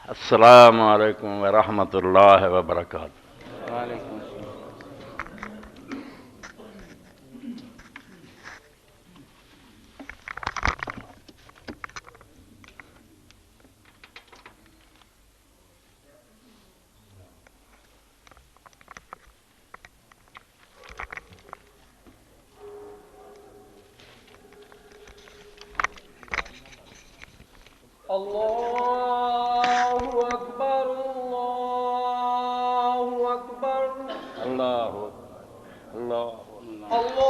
السلام علیکم ورحمۃ اللہ وبرکاتہ۔ وعلیکم السلام۔ اللہ اکبر اللہ اکبر اللہ اللہ اللہ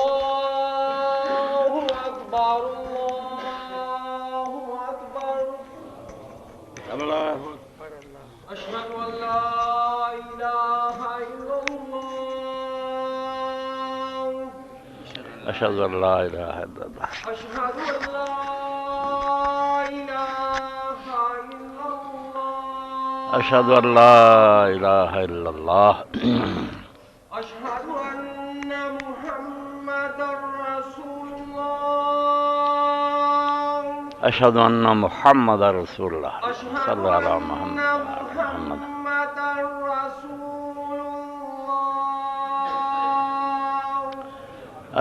اکبر اللہ اکبر اللہ اشہد ان لا الہ الا اللہ اشہد ان لا الہ الا اللہ اشہد ان لا اشہد ان لا الہ الا اللہ اشہد ان محمد رسول اللہ اشہد ان محمد رسول اللہ اشہد صلی اللہ علیہ ان محمد محمد رسول اللہ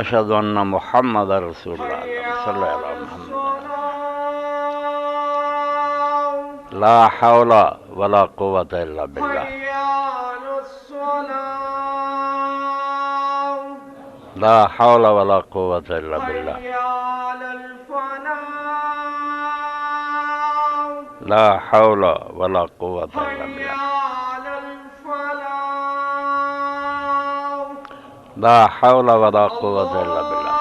اشہد ان محمد رسول اللہ حی صلی اللہ علی علیہ محمد الصلاۃ لا حول ولا قوة الا باللہ حی علی الصلاۃ لا حول ولا قوة الا باللہ حی علی الفلاح لا حول ولا قوة الا حی باللہ علی الفلاح لا حول ولا قوة الا باللہ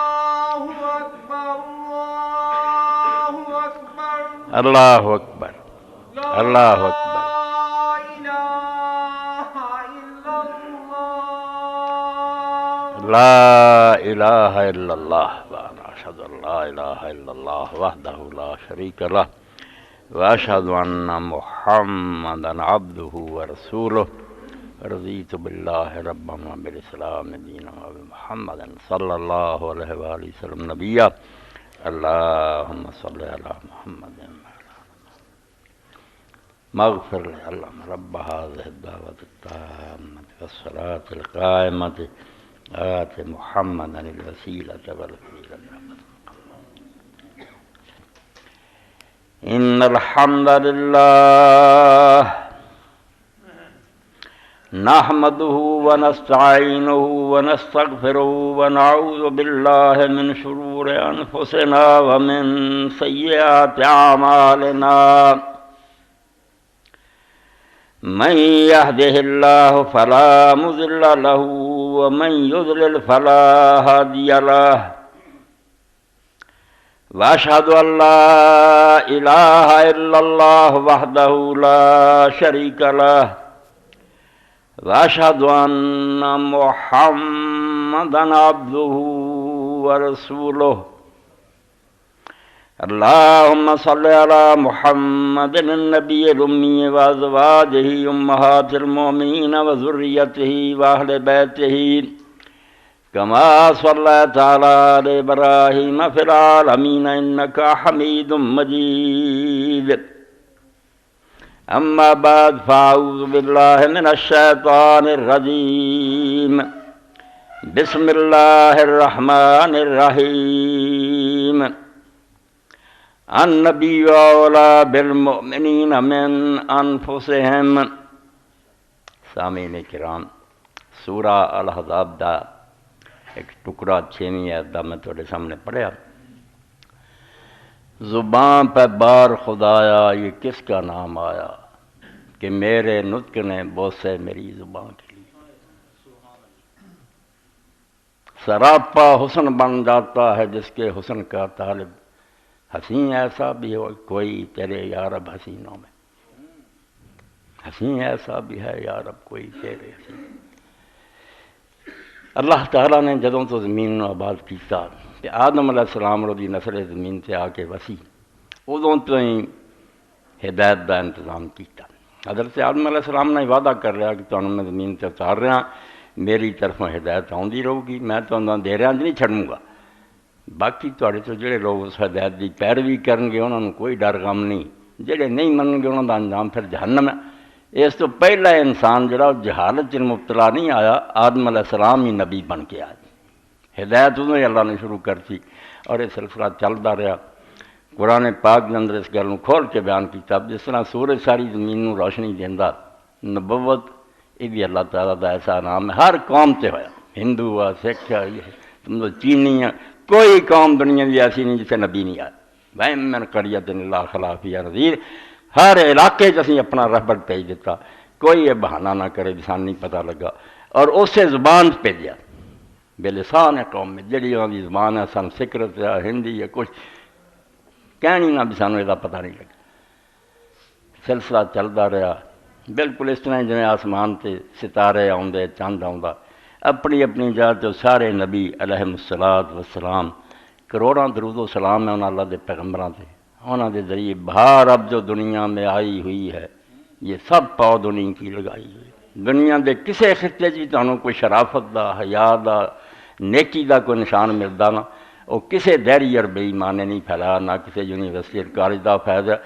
اللہ اکبر اللہ اکبر اللہ اکبر لا الہ الا اللہ لا الہ الا اللہ وانا اشہد ان لا الہ الا اللہ وحدہ لا شریک لہ واشہد ان محمدا عبدہ ورسولہ رضیت باللہ ربا وبالاسلام دینا وبمحمد صلی اللہ علیہ وآلہ وسلم نبیا اللہم صلی علی محمد مغفر لي اللهم رب هذه الدعوة التامة والصلاة القائمة آت محمدا الوسيلة والفضيلة إن الحمد لله نحمده ونستعينه ونستغفره ونعوذ بالله من شرور أنفسنا ومن سيئات أعمالنا من يهده الله فلا مضل له ومن يضلل فلا هادي له وأشهد أن لا إله إلا الله وحده لا شريك له وأشهد أن محمدا عبده ورسوله اللهم صل على محمد النبي الأمي وأزواجه أمهات المؤمنين وذريته وأهل بيته كما صليت على آل إبراهيم في العالمين إنك حميد مجيد أما بعد فأعوذ بالله من الشيطان الرجيم بسم الله الرحمن الرحيم النبی اولیٰ بالمؤمنین من انفسہم۔ سامعین کرام، سورہ الاحزاب دا ایک ٹکڑا 6ویں آیت دا میں تھوڑے سامنے پڑھیا۔ زبان پہ بار خدایا یہ کس کا نام آیا کہ میرے نطق نے بوسے میری زبان کے لیے۔ سراپا حسن بن جاتا ہے جس کے حسن کا طالب، حسین ایسا بھی ہو کوئی تیرے یارب حسینوں میں، حسین ایسا بھی ہے یارب کوئی تیرے حسین۔ اللہ تعالیٰ نے جدوں تو زمین نو آباد کیتا کہ آدم علیہ السلام رو دی نسل زمین سے آ کے وسی، ادوں تو ہی ہدایت دا انتظام کیتا۔ حضرت آدم علیہ السلام نے وعدہ کر رہا کہ تمہیں میں زمین سے اتار رہا، میری طرفوں ہدایت آؤندی رہے گی، میں تمہیں دے رہا نہیں چھڑوں گا۔ باقی تھوڑے تو جڑے لوگ اس ہدایت کی پیروی کرن گے انہوں نے کوئی ڈر غم نہیں، ਜਿਹੜੇ ਨਹੀਂ ਮੰਨਣਗੇ ਉਹਨਾਂ ਦਾ ਅੰਜਾਮ ਫਿਰ ਜਹੰਨਮ ਹੈ। ਇਸ ਤੋਂ ਪਹਿਲਾਂ ਇਨਸਾਨ ਜਿਹੜਾ ਉਹ ਜਹਾਲਤ 'ਚ ਮੁਬਤਲਾ ਨਹੀਂ ਆਇਆ, ਆਦਮ ਅਲੈਹ ਸਲਾਮ ਹੀ ਨਬੀ ਬਣ ਕੇ ਆਇਆ। ਹਿਦਾਇਤ ਉਦੋਂ ਹੀ ਅੱਲਾ ਨੇ ਸ਼ੁਰੂ ਕਰਤੀ ਔਰ ਇਹ ਸਿਲਸਿਲਾ ਚੱਲਦਾ ਰਿਹਾ। ਕੁਰਾਨ ਪਾਕ ਦੇ ਅੰਦਰ ਇਸ ਗੱਲ ਨੂੰ ਖੋਲ੍ਹ ਕੇ ਬਿਆਨ ਕੀਤਾ, ਜਿਸ ਤਰ੍ਹਾਂ ਸੂਰਜ ਸਾਰੀ ਜ਼ਮੀਨ ਨੂੰ ਰੌਸ਼ਨੀ ਦਿੰਦਾ, ਨਬੂਵਤ ਇਹ ਵੀ ਅੱਲਾਹ ਤਾਲਾ ਦਾ ਐਸਾ ਨਾਮ ਹੈ। ਹਰ ਕੌਮ 'ਤੇ ਹੋਇਆ, ਹਿੰਦੂ ਆ, ਸਿੱਖ ਆ, ਚੀਨੀ ਆ, کوئی قوم دنیا کی ایسی نہیں جسے نبی نہیں آیا. وَإِن قَرْيَةٍ إِلَّا خَلَا فِيهَا نَذِيرٌ. ہر علاقے اسی اپنا رہبر بھیج دیتا، کوئی یہ بہانہ نہ کرے جسان نہیں پتہ لگا، اور اسے زبان بھیجا بلسان قوم میں، جڑی انہوں کی زبان ہے، سن سکرت یا ہندی یا کچھ کہنی نہ بھی سانوں یہ پتہ نہیں لگا. سلسلہ چلتا رہا بالکل اس طرح جویں آسمان تے ستارے آؤندے، چاند آؤندا، اپنی اپنی جگہ تو سارے نبی علیہم الصلاۃ والسلام، کروڑاں درود و سلام ہے انہاں اللہ دے پیغمبراں تے، انہاں دے ذریعے بہار اب جو دنیا میں آئی ہوئی ہے یہ سب پود انہیں کی لگائی ہوئی. دنیا دے کسے خطے جی تانوں کوئی شرافت دا، حیا دا، نیکی دا کوئی نشان ملدا نا، وہ کسے دہری اور بے ایمانے نہیں پھیلایا، نہ کسے یونیورسٹی اور کالج دا فائدہ.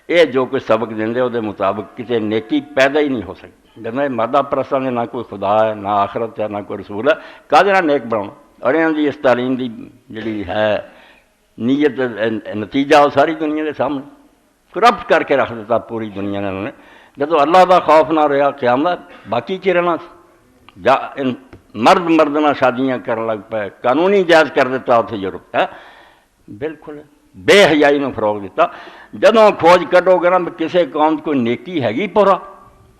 یہ جو کوئی سبق دیندے وہ مطابق کسی نیکی پیدا ہی نہیں ہو سکتی. جب مادہ پرستاں نے نہ کوئی خدا ہے، نہ آخرت ہے، نہ کوئی رسول ہے، کہدے نہ نیک بناؤ. اور انہاں دی اس تعلیم دی جڑی ہے نیت نتیجہ وہ ساری دنیا کے سامنے کرپٹ کر کے رکھ دیتا پوری دنیا نے. انہوں نے جب اللہ دا خوف نہ رہا قیامت باقی کی رہنا، مرد مردنا شادیاں کرن لگ پے، قانونی جائز کر دیتا اتنے یورپ ہے، بالکل بے حیائی نو فروغ دیتا. جدوں کھوج کڈو گے نا کسی قوم کوئی نیکی ہے پورا،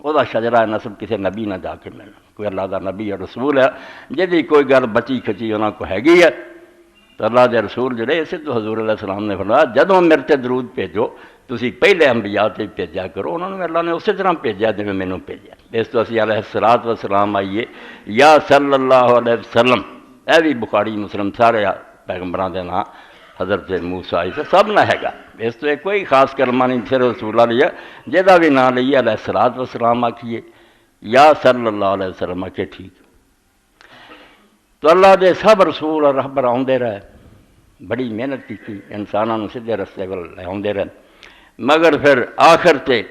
وہ شجرہ نسب کسی نبی نہ جا کے ملنا، کوئی اللہ دا نبی اور رسول ہے جی کوئی گل بچی کھچی انہوں کو ہے تو اللہ دے رسول جڑے اسے تو حضور علیہ السلام نے فرمایا جدوں میرے تے درود بھیجو تسی پہلے انبیاء تے بھیجا کرو، انہوں نے اللہ نے اسی طرح بھیجا جی مینوں بھیجا. اس تو اسی علیہ الصلاۃ والسلام آئیے یا صلی اللہ علیہ وسلم، اے بھی بخاری مسلم سارے پیغمبراں دے نام حضرت موسیٰ عیسیٰ سب نہ ہے گا. اس تو کوئی خاص کلمہ نہیں پھر رسول اللہ لیا جہاں بھی نام لئیے علیہ الصلاۃ والسلام آکھیے یا صلی اللہ علیہ وسلم آکھے ٹھیک. تو اللہ دے سب رسول اور رہبر آؤندے رہے، بڑی محنت کی انسانوں سیدھے رستے کو لے آؤندے رہے، مگر پھر آخر تے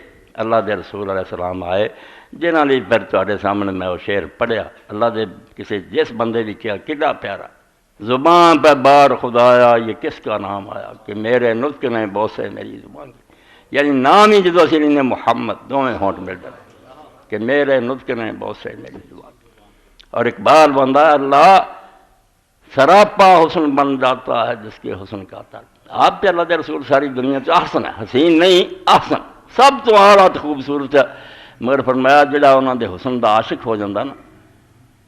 اللہ دے رسول علیہ السلام آئے جنہاں لئی پھر تواڈے سامنے میں وہ شعر پڑھیا. اللہ دے کسی جس بندے بھی کیا کڈا پیارا، زبان پہ بار خدایا یہ کس کا نام آیا کہ میرے نطق نے بوسے میری زبان کی. یعنی نام ہی جدو اسی نے محمد دونوں ہونٹ مل جائے کہ میرے نطق نے بوسے میری زبان کی. اور اقبال بندہ اللہ سراپا حسن بن جاتا ہے جس کے حسن کا تعلق. آپ پہ اللہ کے رسول ساری دنیا تو احسن ہے، حسین نہیں احسن، سب تو اعلیٰ خوبصورت ہے. مگر فرمایا جڑا انہوں دے حسن دا عاشق ہو جاتا نا،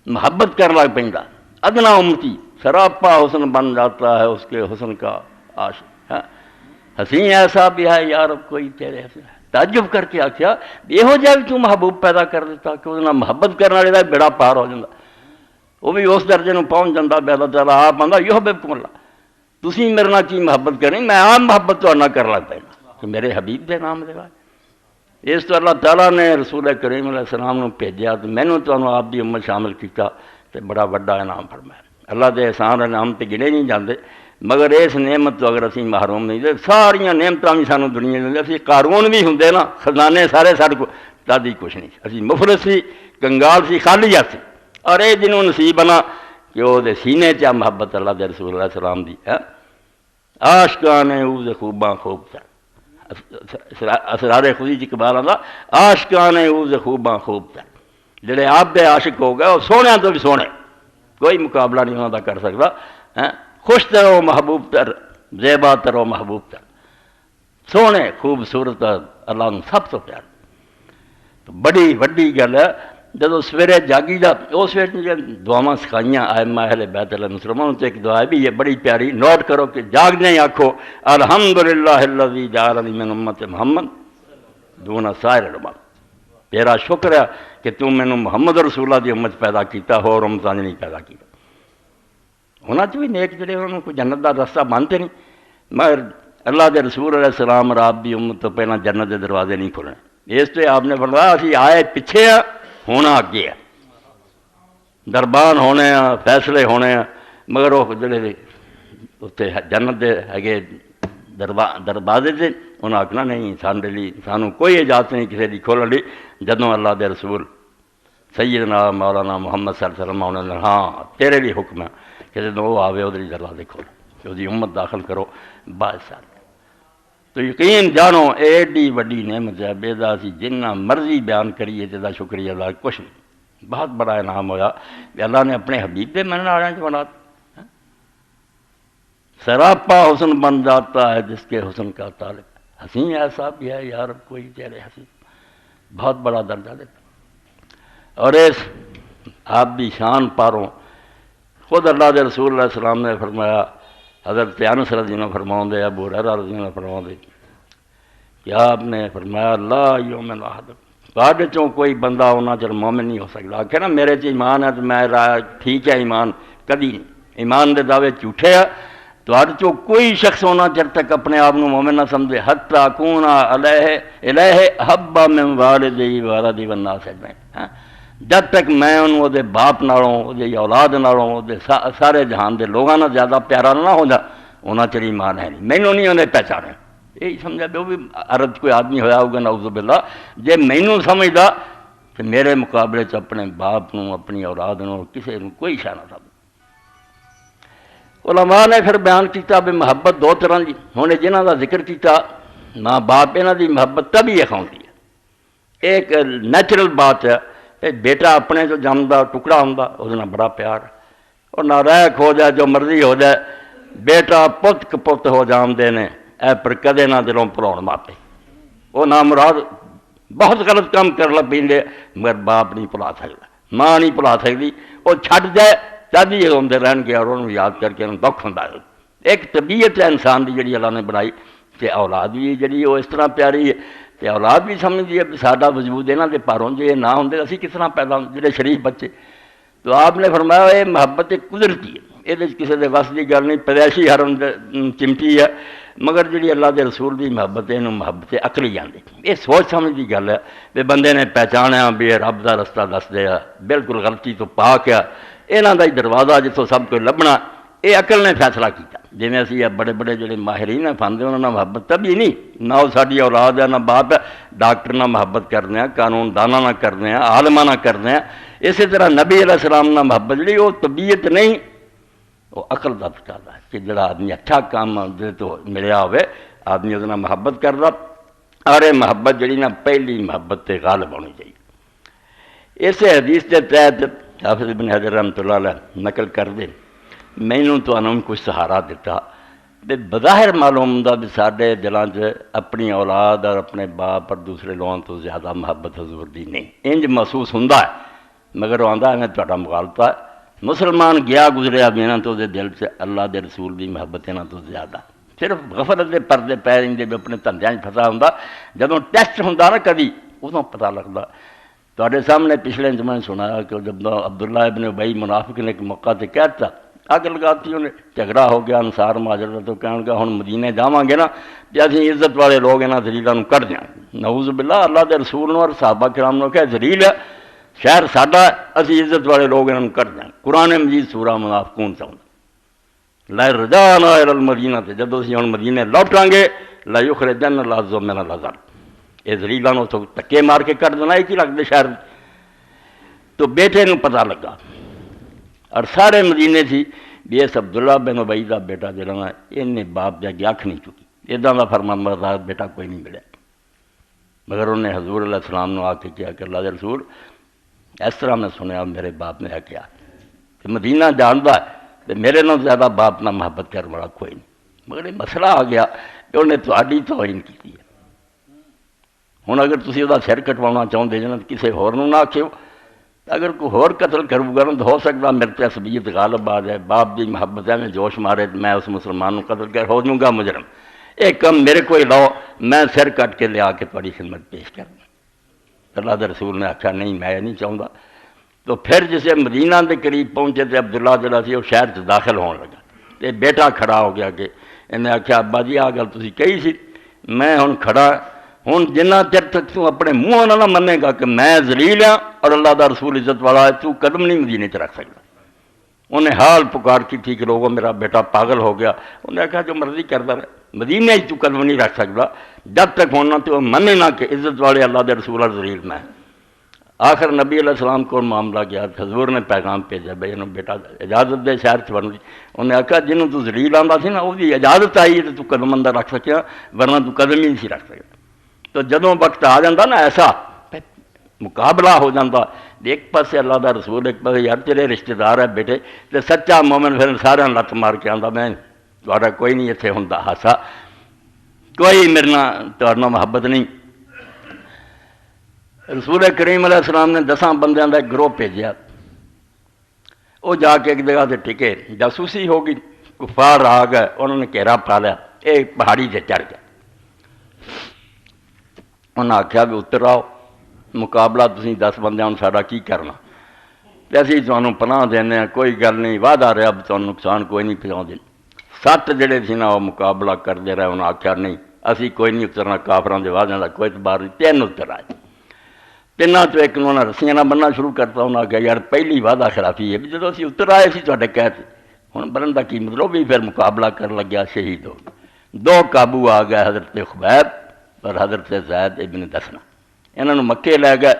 محبت کر لگ پیندا، ادنا امتی سراپا حسن بن جاتا ہے اس کے حسن کا عاشق. حسین ایسا بھی ہے یار کوئی تیرے حسن ہے. تعجب کر کے آخیا یہو جہا بھی تو محبوب پیدا کر دیتا کہ وہ محبت کرنے والے کا بیڑا پار ہو جاتا، وہ بھی اس درجے میں پہنچ جاتا. بیدا تعالیٰ آپ آتا یہ بکم اللہ تسی میرے نال کی محبت کرنی، میں عام محبت تو نہ کر لگ پینا کہ میرے حبیب دے نام دے. اس تو اللہ تعالیٰ نے رسول کریم علیہ السلام نے بھیجا تو مینوں تمہیں آپ کی امت شامل کیتا تو بڑا وڈا انعام فرمایا. اللہ دے احسان انعام تے گنے نہیں جاندے، مگر اس نعمت تو اگر اسی محروم نہیں دے ساریاں نعمتاں بھی سانوں دنیا دے اسی قارون بھی ہوندے نا، خزانے سارے ساڈے کو دادی کچھ نہیں اسی مفلس سی، کنگال سی، خالی ہاتھ سی. اور یہ جنہوں نصیب بنا کہ وہ دے سینے چا محبت اللہ دے رسول علیہ السلام دی ہے. عاشقان اوز خوباں خوب تر، اسرار خودی جی اقبال آندا عاشقان اوز خوباں خوب تر، جڑے آپ دے عاشق ہو گئے وہ سونیاں تو بھی سونے، کوئی مقابلہ نہیں انہوں دا کر سکتا. خوش ترو محبوب تر، زیبا ترو محبوب تر، سونے خوبصورت اللہ نے سب تو پیار. تو بڑی وڈی گل ہے جدو سویرے جاگی دا اس وقت دعاواں سکھائیاں ائمہ اہل بیت علیہ السلام تو ایک دعا بھی یہ بڑی پیاری، نوٹ کرو کہ جاگنے ہی آکھو الحمدللہ الذی جعلنی من امت محمد دون سائر الامم. تیرا شکر ہے کہ تم مینوں محمد رسول اللہ دی امت پیدا کیتا، ہور امتاں نہیں پیدا کیتا. ہونا چاہیے نیک جڑے انہوں کو جنت دا رستہ مانتے نہیں، مگر اللہ دے رسول علیہ السلام اور آپ دی امت تو پہلے جنت دے دروازے نہیں کھلنے. اس تو آپ نے فرمایا اسی آئے پیچھے ہیں ہونا اگے ہے، دربان ہونے ہیں، فیصلے ہونے ہیں، مگر وہ جڑے اتنے جنت دے ہے دروازے سے انہیں آخنا نہیں سانوں کوئی اجازت نہیں کسی کی کھولن دی۔ جدوں اللہ دے رسول سیدنا مولانا محمد صلی اللہ علیہ وسلم انہوں نے ہاں تیرے لیے حکم ہے کہ جدوں وہ آوے وہ دروازے کھولو کہ وہ امت داخل کرو بادشاہ۔ تو یقین جانو ایڈی وڈی نعمت ہے بے دا سی جنہ مرضی بیان کریے جدا شکریہ اللہ کچھ نہیں۔ بہت بڑا انعام ہویا کہ اللہ نے اپنے حبیب دے منن والوں چ بنا سراپا حسن بن جاتا ہے جس کے حسن کا طالب، حسین ایسا بھی ہے یار کوئی چہرے حسین، بہت بڑا درجہ دیتا۔ اور اس آپ بھی شان پاروں خود اللہ دے رسول علیہ السلام نے فرمایا، حضرت انس رضی اللہ عنہ فرماؤں دے، ابو ہریرہ رضی اللہ عنہ فرماؤں دے کہ آپ نے فرمایا لا یؤمن احدکم، تواڈے چوں کوئی بندہ ہونا چل مومن نہیں ہو سکتا۔ آخر نا میرے چ ایمان ہے تو میں ٹھیک ہے ایمان، کدی نہیں، ایمان دے دعوے جھوٹے ہے۔ تواڈے چوں کوئی شخص ہونا چر تک اپنے آپ کو مومن نہ سمجھے حتی اکون الیہ احب من والدی وولدی والناس اجمعین، جب تک میں انہوں دے باپ نالوں دے اولاد نالوں دے سارے جہان دے لوگاں نال زیادہ پیارا نہ ہوندا انہاں چ ایمان ہے نہیں، مینوں نہیں انہیں پہچانے۔ یہی سمجھا بھی وہ بھی عرب کوئی آدمی ہویا ہوگا نعوذ باللہ، جے مینوں سمجھدا کہ میرے مقابلے چ اپنے باپ نوں اپنی اولاد نوں کسے نوں کوئی شے نہ سمجھ۔ علماء نے پھر بیان کیتا بھی محبت دو طرح دی، ہن جنہاں دا ذکر کیتا ماں باپ انہاں دی محبت تبھی ہوندی ہے۔ ایک نیچرل بات ہے کہ بیٹا اپنے جو جمدا ٹکڑا ہوندا اس نال بڑا پیار، اور ناراض ہو جائے جو مرضی ہو جائے بیٹا پت کپت ہو جاندے نے اے پر کدے نہ دلوں بھلاؤن ماپے، وہ نامراد بہت غلط کام کر لگ پیندے مگر باپ نہیں بھلا سکتا، ماں نہیں بھلا سکتی، وہ چھڈ جائے تد ہی روندے رہن گے اور انہوں یاد کر کے انہوں دکھ ہوندا ہے۔ ایک طبیعت ہے انسان دی جڑی اللہ نے بنائی کہ اولاد بھی جڑی وہ اس طرح پیاری ہے کہ اولاد بھی سمجھتی ہے کہ ساڈا وجود انہاں دے پاروں جے نہ ہوندے اسی کس طرح پیدا ہوندے جڑے شریف بچے۔ تو آپ نے فرمایا یہ محبت قدرتی ہے، یہ کسی دے وس دی گل نہیں، پیدائشی ہر چمٹی ہے، مگر جڑی اللہ دے رسول دی محبت ہے انہوں محبت عقلی جاندی، یہ سوچ سمجھ دی گل ہے کہ بندے نے پہچانیا بھی رب دا رستہ دس دیا بالکل غلطی تو پاک ہے، یہاں دا ہی دروازہ جتوں سب کوئی لبنا، یہ عقل نے فیصلہ کیتا۔ جی اسی بڑے بڑے جڑے ماہرین ہیں فاندے انہوں نے محبت تبھی نہیں، نہ وہ ساری اولاد ہے نہ باپ ہے، ڈاکٹر نہ محبت کرنے ہیں، قانون دانا نہ کرنے ہیں، عالمہ نہ کرنے ہیں۔ اسی طرح نبی علیہ السلام نہ محبت جڑی وہ طبیعت نہیں، وہ عقل دا تقاضا ہے کہ جڑا آدمی اچھا کام تو ملیا ہوئے آدمی اس محبت کردا، اور یہ محبت جڑی نا پہلی محبت تے غالب ہونی چاہیے۔ اس حدیث کے تحت حافظ ابن حجر رحمۃ اللہ علیہ نقل کر دے مینوں تو انہوں کچھ سہارا دیتا تے بظاہر معلوم ہوندا بھی ساڈے دلاں چ اپنی اولاد اور اپنے باپ اور دوسرے لوگوں تو زیادہ محبت حضور دی نہیں، انج محسوس ہوندا ہے، مگر وہ آندا ہے میں تہاڈا مغالطہ ہے، مسلمان گیا گزریا بھی انہاں تو دے دل سے اللہ دے رسول دی محبت انہاں تو زیادہ، صرف غفلت دے پردے پے رہندے بھی اپنے دھندیاں وچ پھسا ہوندا، جدوں ٹیسٹ ہوندا نا کدی ادوں پتہ لگدا۔ تواڈے سامنے پچھلے میں سنایا کہ جب عبداللہ ابن ابی منافق نے ایک موقع تے کہتا اگ لگاتی انہیں، جھگڑا ہو گیا انصار مہاجر تو کہنے لگا ہن مدینے جاواں گے نا تے اسی عزت والے لوگ انہاں ذلیلاں نوں کڈ دیاں گے۔ نعوذ باللہ اللہ دے رسول نوں اور صحابہ کرام نوں کہ ذلیل ہے شہر ساڈا، اسی عزت والے لوگ انہاں نوں کڈ دیاں گے۔ قرآن مجید سورہ منافقون چاہتا لا رجعنا الی المدینہ تے جدوں اسی ہن مدینے لوٹاں گے لا یخرجن العز من الاذل، یہ ذلیلاں نوں تو تکے مار کے کڈ دینا کی لگدے شہر۔ تو بیٹے نوں پتہ لگا اور سارے مدینے تھی بھی اس عبداللہ بن ابی دا بیٹا جڑا نا انہیں باپ جا کے اکھ نہیں چکی، ادا کا فرمان بردار بیٹا کوئی نہیں ملیا، مگر انہیں حضور علیہ السلام نے آ کے کیا کہ اللہ دے رسول اس طرح میں سنیا میرے باپ نے کیا کہ مدینہ جانتا ہے تو میرے نال زیادہ باپ نہ محبت کرنے والا کوئی نہیں، مگر یہ مسئلہ آ گیا کہ انہیں تہاڈی توہین کی ہے۔ ہوں اگر تسی وہ سر کٹوانا چاہتے جی کسی ہور نوں نہ آکھیو، اگر کوئی ہور قتل کرو گا تو ہو سکتا میرے تے عصبیت غالب آ جائے، باپ دی محبت ہے میں جوش مارے میں اس مسلمان نوں قتل کر ہو جوں گا مجرم، ایک کم میرے کوئی لاؤ میں سر کٹ کے لیا کے تھوڑی خدمت پیش کرنا۔ اللہ دے رسول نے آخیا نہیں میں نہیں چاہتا۔ تو پھر جسے مدینہ کے قریب پہنچے تو عبداللہ جڑا سی وہ شہر سے داخل ہون لگا، تے بیٹا کھڑا ہو گیا کہ انہیں آخیا ابا جی آ گل تسی کہی سی میں ہن کھڑا، ہوں جنہ چر تک تو اپنے منہ نہ منے گا کہ میں ذلیل ہاں اور اللہ دا رسول عزت والا ہے تو قدم نہیں مدینے چ رکھ سکتا۔ انہیں حال پکار کی تھی کہ لوگوں میرا بیٹا پاگل ہو گیا، انہیں کہا جو مرضی کرتا رہے، مدینے تو قدم نہیں رکھ سکتا جب تک ہونا تو منے نہ کہ عزت والے اللہ دے رسول ذلیل میں. آخر نبی علیہ السلام کو معاملہ کیا، حضور نے پیغام بھیجا بھائی انہوں بیٹا اجازت دے شہر چ بن. انہیں آخیا جنہوں تو ذلیل آتا سی نا وہ اجازت آئی تو قدم اندر رکھ سکیا، ورنہ تو قدم ہی نہیں سی رکھ سکتا. تو جدوں وقت آ جاتا نا ایسا مقابلہ ہو جاتا، ایک پاسے اللہ دا رسول ایک پاسے یار تیرے رشتہ دار ہے بیٹے، تو سچا مومن پھر سارے لت مار کے آتا میں تھوڑا کوئی نہیں اتنے ہوں ہاسا، کوئی میرے نہ محبت نہیں. رسول کریم علیہ السلام نے 10 بندیاں کا ایک گروہ بھیجا، وہ جا کے ایک جگہ سے ٹکے، جاسوسی ہو گئی، کفار آ گئے، انہوں نے گھیرا پا لیا، ایک پہاڑی سے چڑھ گیا. انہیں آخیا بھی اتر آؤ، مقابلہ تسی 10 بندیاں ساڈا کی کرنا، اسی تمہیں پناہ دینے، کوئی گل نہیں، وعدہ رہا بھی تمہیں نقصان کوئی نہیں پہنچاؤ. 7 جڑے سی نا وہ مقابلہ کرتے رہے، انہیں آخیا نہیں اسی کوئی نہیں اترنا، کافراں دے وعدے کا کوئی اعتبار نہیں. 3 اتر آئے، 3 تو ایک انہوں نے رسیاں نہ بننا شروع کرتا. انہیں آخیا یار پہلی وعدہ خلافی ہے بھی جب اسی اتر آئے سی تھوڑے قید، ہوں بنن کا کی مطلب بھی پھر مقابلہ کر لگیا، شہید ہو گئے. 2 قابو آ گئے، حضرت خبیب اور حضرت زید ابن دسنا. انہوں نے مکے لے گئے.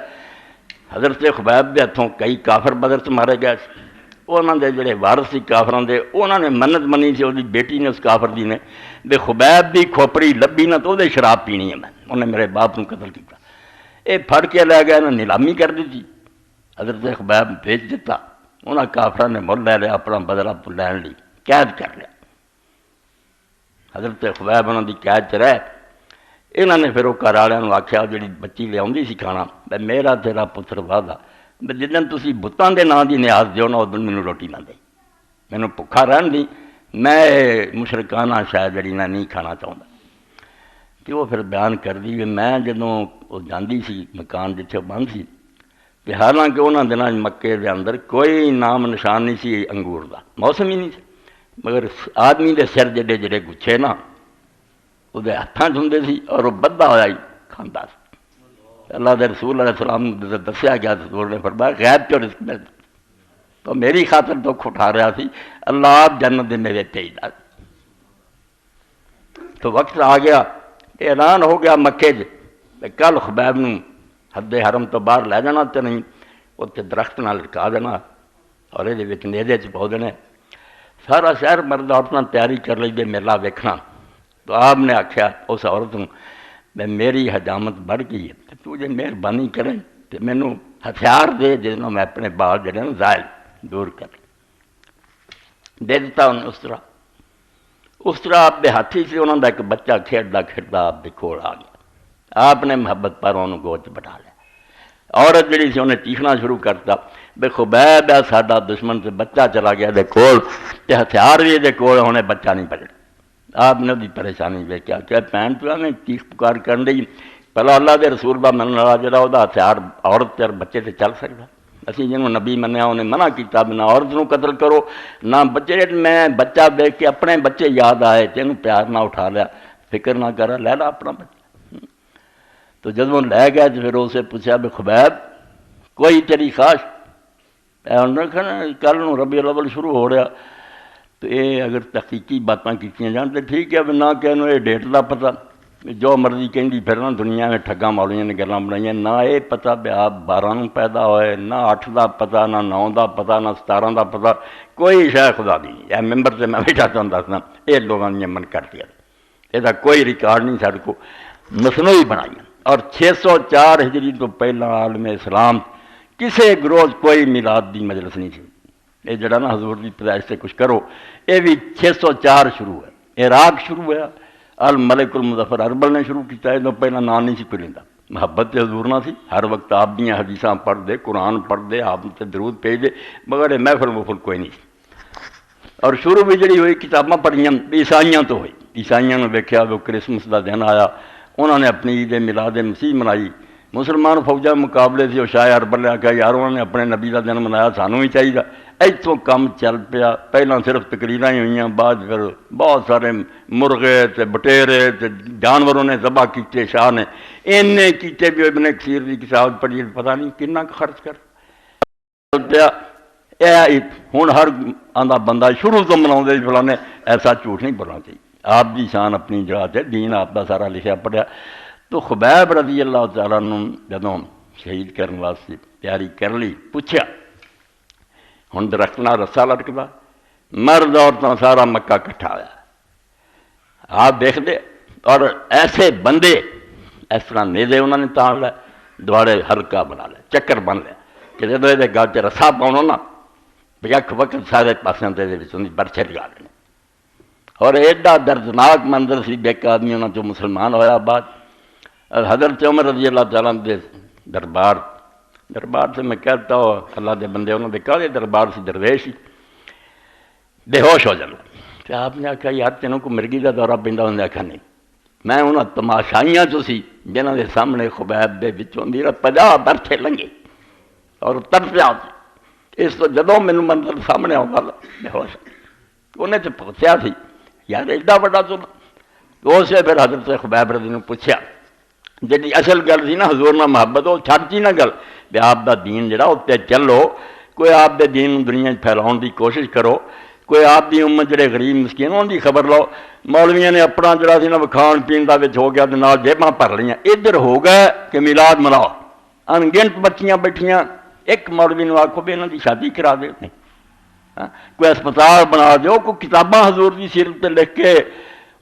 حضرت خبیب کے ہاتھوں کئی کافر بدر سے مارے گئے. انہوں نے جڑے وارث سی کافراں دے، انہوں نے منت منی سی، وہ بیٹی نے اس کافر دی نے بے خبیب دی کھوپڑی لبھی نہ تو وہ شراب پینی ہے، میں انہیں میرے باپ کو قتل کیا. یہ پھڑ کے لے گئے، انہیں نیلامی کر دی. حضرت خبیب بیچ دیتا، انہوں کافراں نے مل لے لیا، اپنا بدلہ لین لی قید کر لیا. حضرت خبیب انہوں دی قید چ رہے. انہوں نے پھر وہ گھر والوں آخیا، جی بچی لیا سی کھانا، بھائی میرا تیرا پتر وعدہ جدن تسی بتاں دے نام دی نیاز دیو نا ادن مینوں روٹی نہ دے، مینوں بھکھا رہن دی، میں مشرکانہ شاید جڑی نہ نہیں کھانا چاہتا. کہ وہ پھر بیان کر دی کہ میں جدوں وہ جاندی سی مکان جتھے بند سی، کہ حالانکہ انہاں دناں مکے دے اندر کوئی نام نشان نہیں سی انگور دا، موسم ہی نہیں سی، مگر آدمی دے سر جڑے جڑے گچھے نا وہ ہاتھاں چ سی اور وہ بدھا ہوا ہی کھانا سی. اللہ دے رسول علیہ السلام دسیا گیا، حضور نے فرمایا غیب چوں رزق ملتا، تو میری خاطر دکھ اٹھا رہا سی، اللہ آپ جنت دے میرے بھیج دا. تو وقت آ گیا، اعلان ہو گیا مکے کل خبیب نوں حد حرم تو باہر لے جانا، تو نہیں اتنے درخت نہ لٹکا دینا اور یہ نیزے چ پا دینے. سارا شہر مرد عورتیں تیاری کر لی دے میلہ ویکھنا. تو آپ نے آخیا اس عورت کو میں میری حجامت بڑھ گئی ہے، تو جے مہربانی کریں تو مینوں ہتھیار دے جس میں اپنے بال جڑے نا زائل دور کر دے دیتا. انہیں اس طرح آپ کے ہاتھی سے انہوں کا ایک بچہ کھیڈتا کھیڈتا آپ کے کول آ گیا. آپ نے محبت پر انہوں گود چ بٹھا لیا. عورت جڑی سی انہیں چیخنا شروع کرتا بے خبیب ہے ساڈا دشمن سے بچہ چلا گیا دے کول، تے ہتھیار بھی دے کول ہونے بچہ نہیں پکڑا. آپ نے وہی پریشانی ویکیا کہ بھن تو میں چیخ پکار کرن دی، پہلا اللہ دے رسول دا منن والا جڑا وہ ہتھیار عورت تے بچے تے چل سکتا. اسی جنہوں نبی منیا انہیں منع کیتا بھی نہ عورت نو قتل کرو نہ بچے. میں بچہ دیکھ کے اپنے بچے یاد آئے تینوں پیار نہ اٹھا لیا، فکر نہ کرا، لے لا اپنا بچہ. تو جب لے گئے تو پھر اسے پوچھا بھی خبیب کوئی تیری خواہش؟ کل نو ربیع الاول شروع ہو رہا، تو یہ اگر تحقیقی باتیں کیتیاں جان تو ٹھیک ہے، نہ کہ یہ ڈیٹ کا پتہ، جو مرضی کہیں پھرنا دنیا میں ٹھگاں ماڑیاں نے گلاں بنائیاں، نہ یہ پتہ بھی آپ 12 نو پیدا ہوئے، نہ 8 کا پتہ، نہ 9 کا پتہ، نہ 17 کا پتہ، کوئی شاید خدا دی نہیں. یہ ممبر سے میں بیٹھا تمہیں دسنا یہ لوگوں نے من کر دیا، یہ کوئی ریکارڈ نہیں سارے کو مصنوعی بنائی. اور 604 ہجری تو پہلا عالم اسلام کسے روز کوئی میلاد دی مجلس نہیں سی. یہ جڑا نا حضور کی پیدائش سے کچھ کرو، یہ بھی 604 شروع ہے. عراق شروع ہوا، الملک المظفر اربل نے شروع کیا، یہ تو پہلا نام نہیں سی کوئی لینا. محبت حضور نہ سی، ہر وقت آپ دیا حدیثاں پڑھ دے، قرآن پڑھ دے، آپ سے درود بھیج دے، مگر یہ محفل محفل کوئی نہیں سی. اور شروع بھی جڑی ہوئی کتاباں پڑھیاں عیسائیاں تو ہوئی. عیسائیاں نے ویکھیا وہ کرسمس کا دن آیا، انہوں نے اپنی عید میلاد مسیح منائی. مسلمان فوجا مقابلے سے شاہ اربل نے آخیا یار انہوں نے اپنے نبی کا دن منایا، سانوں بھی چاہیے. اتوں کم چل پیا. پہلا صرف تقریراں ہی ہوئیں، بعد پھر بہت سارے مرغے تے بٹیرے تے جانوروں نے ذبح کیتے. شاہ نے اینے کیتے بھی ابن کثیر کی کتاب پڑھی، پتہ نہیں کنا خرچ کر پیا. ہوں ہر آدھا بندہ شروع تو منا فلانے ایسا جھوٹ نہیں بولنا چاہیے. آپ دی شان اپنی جگہ تے، دین آپ دا سارا لکھا پڑھیا۔ تو خبیب رضی اللہ تعالیٰ عنہ جدوں شہید کرنے واسطے تیاری کر لی، پوچھا ہن درخت نال رسا لٹکدا، مرد عورتاں سارا مکہ کٹھا ہوا، آپ دیکھ دے، اور ایسے بندے اس طرح نیزے انہوں نے تان لے، دوڑے حلقہ بنا لے، چکر بن لیا کہ جب یہ گل سے رسا پاؤنا نا یک وقت سارے پاسوں کے برچے لگا لینے۔ اور ایڈا دردناک منظر سی، ایک آدمی انہوں جو مسلمان ہویا بعد حضرت عمر رضی اللہ تعالیٰ دے دربار سے میں کہتا ہوں اللہ دے بندے انہوں نے کہا یہ دربار سے درویش ہی بے ہوش ہو جانا۔ تو آپ نے آخیا یار تینوں کو مرگی کا دورہ پیندا؟ انہوں نے آخیا نہیں، میں انہوں تماشائیاں چ سی جنہوں کے سامنے خبیب دے وچوں میرا 50 برچے لنگے اور ترسیا، اس تو جدوں مینوں منظر سامنے آؤں بے ہوش۔ انہیں تو پوچھا سی یار ایڈا بڑا تو اسے پھر حضرت خبیب رضی نے پوچھا جی اصل گل سی نا حضور نہ محبت، وہ چھڑتی نہ گل بھی آپ دا دین جڑا اتنے چلو، کوئی آپ دے دین دنیا پھیلاؤن دی کوشش کرو، کوئی آپ دی امت جڑے غریب مسکین ان دی خبر لو۔ مولویاں نے اپنا جڑا سی نا کھان پین دا وچ ہو گیا تے نال جیباں بھر لیاں، ادھر ہو گئے کہ میلاد مناؤ، انگنت بچیاں بیٹھیاں، ایک مولوی نو آکھو بھی انہاں دی شادی کرا دے، نہیں کوئی اسپتال بنا دیو، کوئی کتاباں حضور دی سیرت تے لکھ کے۔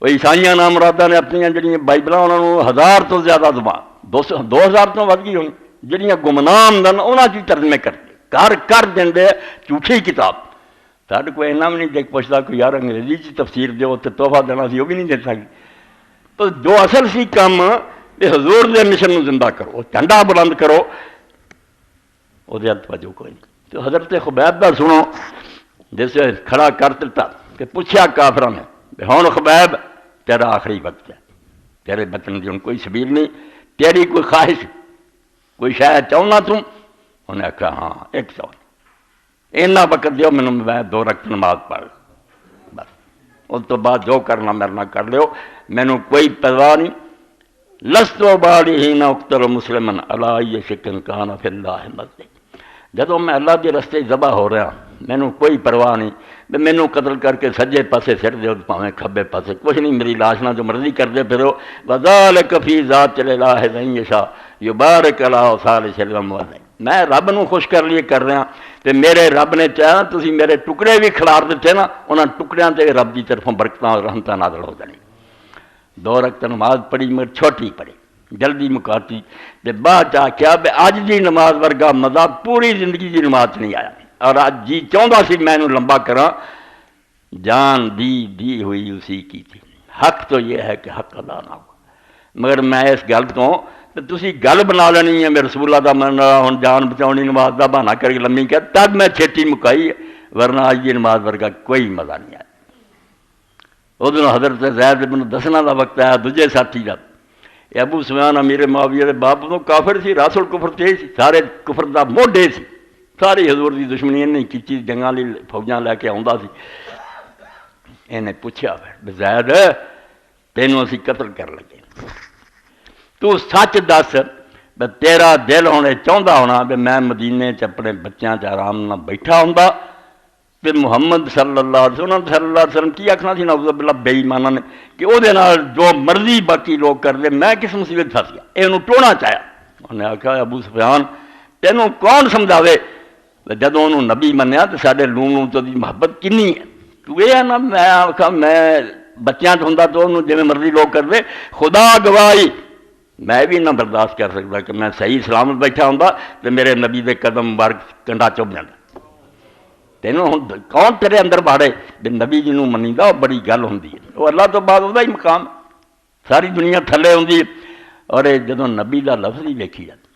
عیسائیاں نام مراداں نے اپنی جڑیاں بائبلاں انہاں نوں 1000 تو زیادہ زبان 2000 تو ود گئی ہونی جڑیاں گمنام دن انہاں دی ترجمے کر دے جھوٹھی کتاب۔ ساڈے کوئی اینا بھی نہیں دیکھ پوچھتا کوئی یار انگریزی چ تفسیر دیو تے تحفہ دینا سی وہ بھی نہیں دے سکتے۔ تو جو اصل سی کام یہ حضور دے مشن نو زندہ کرو، جھنڈا بلند کرو، وہ توجہ کوئی نہیں۔ تو حضرت خبیب دا سنو جیسے کھڑا کر دیتا کہ پوچھا کافراں نے ہن خبیب تیرا آخری وقت ہے، تیرے بچن کی ہن کوئی سبیل نہیں، تیری کوئی خواہش کوئی شاید چاہنا تم؟ انہیں آخیا ہاں ایک چاہنا، اینا وقت دیو مینوں، میں 2 رکعت نماز پڑھ بس، اس تو بعد جو کرنا میرے نہ کر لیو، مینوں کوئی پرواہ نہیں۔ لست بالیہ اقتل مسلما علی ای شک کان فی اللہ مسجد، جدوں میں اللہ کے رستے ذبح ہو رہا مینوں کوئی پرواہ نہیں بھی مینوں قتل کر کے سجے پاسے سٹ دیو پاویں کھبے پاسے، کچھ نہیں، میری لاش نہ جو مرضی کر دے پھرو۔ وذالک فی ذات الہ من یشاء یبارک علی صالح الاموال، میں رب نو خوش کر لیے کر رہا تے میرے رب نے چاہا تسی میرے ٹکڑے بھی کھلار دیتے نا، انہاں ٹکڑیاں تے رب دی طرفوں برکتاں اور رحمتاں نازل ہو جانی۔ 2 رکعت نماز پڑھی مگر چھوٹی پڑھی، جلدی مکاتی تے بعد آخیا بھی اج دی نماز ورگا مزہ پوری زندگی دی نماز نہیں آیا، اور اج جی چاہتا سی میں انہوں لمبا کراں، جان دی ہوئی اسی کی تھی۔ حق تو یہ ہے کہ حق ادا نہ ہو، مگر میں اس گل تو تسی گل بنا لینی ہے میں رسول اللہ دا من ہن جان بچاؤنی نماز دا بہانہ کر کے لمبی کیا، تب میں چھٹی مکائی ہے، ورنہ اج دی نماز ورگا کوئی مزہ نہیں آیا۔ ادھر حضرت زید بن دسنا دا وقت آیا دوجے ساتھی دا، ابو سفیان امیر معاویہ دے باپ تو کافر سی، راس الکفر تے سی، سارے کفر دا موڈے سی، ساری حضور دی دشمنی انہیں کیتی، جنگاں لئی فوجاں لے کے آوندا سی۔ انہیں پوچھا زید تینوں اسی قتل کر لگے، تو سچ دس بھی تیرا دل ہونے چاہتا ہونا بھی میں مدینے چ اپنے بچیاں چ آرام نہ بیٹھا ہوں پھر محمد صلی اللہ علیہ وسلم کی آخنا سی نعوذ باللہ بے ایماناں نے کہ وہ جو مرضی باقی لوگ کر دے، میں کس مصیبت پھس گیا، یہ ٹونا چاہیا۔ انہیں آخیا ابو سفیان تینوں کون سمجھاوے جدوں انہوں نبی منیا تو سارے لوں تو دی محبت کنی ہے، تو یہ ہے نا میں آخا میں بچیاں چ ہوں تو انہوں جی مرضی لوگ کر دے، خدا گواہی میں بھی نہ برداشت کر سکتا کہ میں صحیح سلامت بیٹھا ہوں تو میرے نبی دے قدم مبارک کنڈا چب جاتا۔ تینوں ہوں کون تیرے اندر باڑے بھی نبی جنوں منی دا بڑی گل ہوں، وہ اللہ تو بعد وہ ہی مقام، ساری دنیا تھلے ہوں، اور جدوں نبی دا لفظ ہی ویکھی جاتا،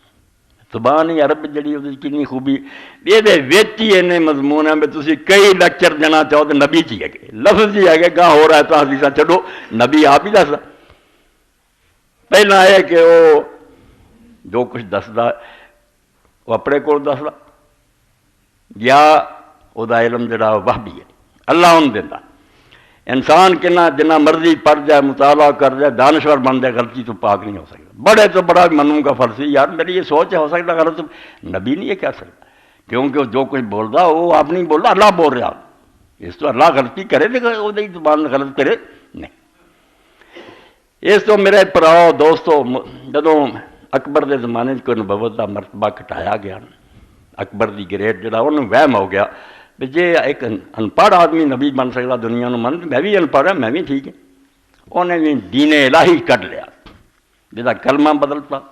زبان عرب جڑی وہ کنی خوبی، یہ مضمون ہے بھی تسی کئی لیکچر دینا چاہو تو نبی چی ہے کہ لفظ ہی ہے کہ گاہ ہو رہا ہے تو حدیثاں چھڈو، نبی آپ ہی دسدا۔ پہلا یہ کہ وہ جو کچھ دسدا وہ اپنے کول دسدا، یا وہ علم جڑا وہابی ہے اللہ انہوں دینا۔ انسان کنا جنہ مرضی پڑھ جائے مطالعہ کر جائے دانشور بن جائے غلطی تو پاک نہیں ہو سکتا، بڑے تو بڑا منوں کا فرض یار میری یہ سوچ ہے ہو سکتا غلط، نبی نہیں یہ کہہ سکتا کیونکہ وہ جو کچھ بولتا وہ آپ نہیں بولتا، اللہ بول رہا، اس تو اللہ غلطی کرے تو وہ زبان غلط کرے نہیں۔ اس تو میرے ਭਰਾਓ ਦੋਸਤੋ ਜਦੋਂ ਅਕਬਰ ਦੇ ਜ਼ਮਾਨੇ 'ਚ ਕੋਈ ਨਬੂਵਤ ਦਾ ਮਰਤਬਾ ਘਟਾਇਆ ਗਿਆ ਅਕਬਰ ਦੀ ਗ੍ਰੇਡ ਜਿਹੜਾ ਉਹਨੂੰ ਵਹਿਮ ਹੋ ਗਿਆ ਵੀ ਜੇ ਇੱਕ ਅਨਪੜ੍ਹ ਆਦਮੀ ਨਬੀ ਬਣ ਸਕਦਾ ਦੁਨੀਆ ਨੂੰ ਮੰਨ ਮੈਂ ਵੀ ਅਨਪੜ੍ਹ ਹਾਂ ਮੈਂ ਵੀ ਠੀਕ ਹਾਂ ਉਹਨੇ ਵੀ ਦੀਨ ਇਲਾਹੀ ਕੱਢ ਲਿਆ ਜਿਹਦਾ ਕਲਮਾ ਬਦਲਤਾ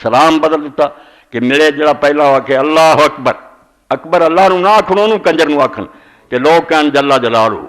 ਸਲਾਮ ਬਦਲ ਦਿੱਤਾ ਕਿ ਮੇਰੇ ਜਿਹੜਾ ਪਹਿਲਾਂ ਆਖੇ ਅੱਲਾਹੁ ਅਕਬਰ ਅਕਬਰ ਅੱਲਾਹ ਨੂੰ ਨਾ ਆਖਣ ਉਹਨੂੰ ਕੰਜਰ ਨੂੰ ਆਖਣ ਕਿ ਲੋਕ ਕਹਿਣ ਜੱਲਾ ਜਲਾਲੂ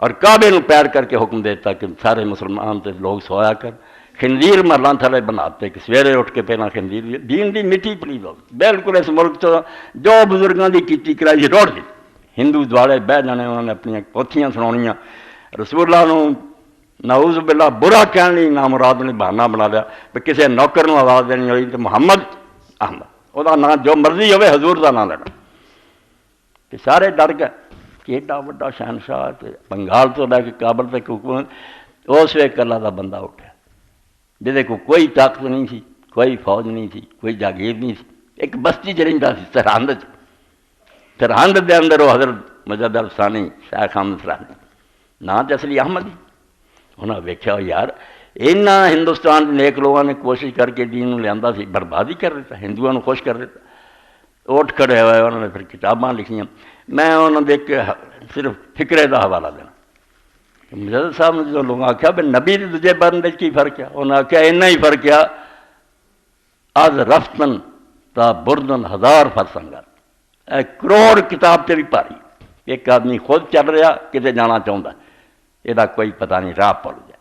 اور کعبے ਨੂੰ ਪੈਰ ਕਰਕੇ ਹੁਕਮ ਦੇਤਾ ਕਿ ਸਾਰੇ ਮੁਸਲਮਾਨ ਤੇ ਲੋਕ ਸੋਇਆ ਕਰ ਖੰਜੀਰ ਮਹਲਾਂ ਥੱਲੇ ਬਣਾਤੇ ਕਿ ਸਵੇਰੇ ਉੱਠ ਕੇ ਪਹਿਲਾਂ ਖੰਜੀਰ ਦੀਨ ਦੀ ਮਿੱਟੀ ਪਲੀਜ਼ ਹੋ ਬਿਲਕੁਲ ਇਸ ਮੁਲਕ 'ਚ ਜੋ ਬਜ਼ੁਰਗਾਂ ਦੀ ਕੀਤੀ ਕਰਾਈ ਰੋੜ ਦਿੱਤੀ ਹਿੰਦੂ ਦੁਆਲੇ ਬਹਿ ਜਾਣੇ ਉਹਨਾਂ ਨੇ ਆਪਣੀਆਂ ਪੋਥੀਆਂ ਸੁਣਾਉਣੀਆਂ ਰਸੂਲਾਂ ਨੂੰ ਨਾਊਜ਼ ਬਿੱਲਾ ਬੁਰਾ ਕਹਿਣ ਲਈ ਨਾਮੁਰਾਦ ਨੇ ਬਹਾਨਾ ਬਣਾ ਲਿਆ ਵੀ ਕਿਸੇ ਨੌਕਰ ਨੂੰ ਆਵਾਜ਼ ਦੇਣੀ ਹੋਈ ਤੇ ਮੁਹੰਮਦ ਅਹਿਮਦ ਉਹਦਾ ਨਾਂ ਜੋ ਮਰਜ਼ੀ ਹੋਵੇ ਹਜ਼ੂਰ ਦਾ ਨਾਂ ਲੈਣਾ ਤੇ ਸਾਰੇ ਡਰ ਗਏ ਕਿ ਏਡਾ ਵੱਡਾ ਸ਼ਹਿਨਸ਼ਾਹ ਤੇ ਬੰਗਾਲ ਤੋਂ ਲੈ ਕੇ ਕਾਬਲ ਤੱਕ ਹੁਕਮ ਉਸ ਵੇਲੇ ਅੱਲਾ ਦਾ ਬੰਦਾ ਉੱਠਿਆ ਜਿਹਦੇ ਕੋਲ ਕੋਈ ਤਾਕਤ ਨਹੀਂ ਸੀ ਕੋਈ ਫੌਜ ਨਹੀਂ ਸੀ ਕੋਈ ਜਾਗੀਰ ਨਹੀਂ ਸੀ ਇੱਕ ਬਸਤੀ 'ਚ ਰਹਿੰਦਾ ਸੀ ਸਰਹੰਦ 'ਚ ਸਰਹੰਦ ਦੇ ਅੰਦਰ ਉਹ ਹਜ਼ਰਤ ਮਜਦ ਅਲ ਸਾਨੀ ਸ਼ੇਖ ਅਹਿਮਦ ਸਰਾਨੀ ਨਾਂ ਤੇ ਅਸਲੀ ਅਹਿਮਦ ਹੀ ਉਹਨਾਂ ਵੇਖਿਆ ਯਾਰ ਇਹਨਾਂ ਹਿੰਦੁਸਤਾਨ ਦੇ ਨੇਕ ਲੋਕਾਂ ਨੇ ਕੋਸ਼ਿਸ਼ ਕਰਕੇ ਦੀਨ ਨੂੰ ਲਿਆਂਦਾ ਸੀ ਬਰਬਾਦੀ ਕਰ ਦਿੱਤਾ ਹਿੰਦੂਆਂ ਨੂੰ ਖੁਸ਼ ਕਰ ਦਿੱਤਾ ਉੱਠ ਖੜੇ ਹੋਏ ਉਹਨਾਂ ਨੇ ਫਿਰ ਕਿਤਾਬਾਂ ਲਿਖੀਆਂ ਮੈਂ ਉਹਨਾਂ ਦੇ ਇੱਕ ਸਿਰਫ ਫਿਕਰੇ ਦਾ ਹਵਾਲਾ ਦੇਣਾ ਮਜਦ ਸਾਹਿਬ ਨੇ ਜਦੋਂ ਲੋਕਾਂ ਆਖਿਆ ਵੀ ਨਬੀ ਦੇ ਦੂਜੇ ਬਰਨ ਵਿੱਚ ਕੀ ਫਰਕ ਆ ਉਹਨਾਂ ਆਖਿਆ ਇੰਨਾ ਹੀ ਫਰਕ ਆ ਅਜ਼ ਰਫਤਨ ਤਾਂ ਬੁਰਦਨ ਹਜ਼ਾਰ ਫਰਸੰਗਰ ਇਹ ਕਰੋੜ ਕਿਤਾਬ 'ਤੇ ਵੀ ਭਾਰੀ ਇੱਕ ਆਦਮੀ ਖੁਦ ਚੱਲ ਰਿਹਾ ਕਿਤੇ ਜਾਣਾ ਚਾਹੁੰਦਾ ਇਹਦਾ ਕੋਈ ਪਤਾ ਨਹੀਂ ਰਾਹ ਭੁੱਲ ਜਾਏ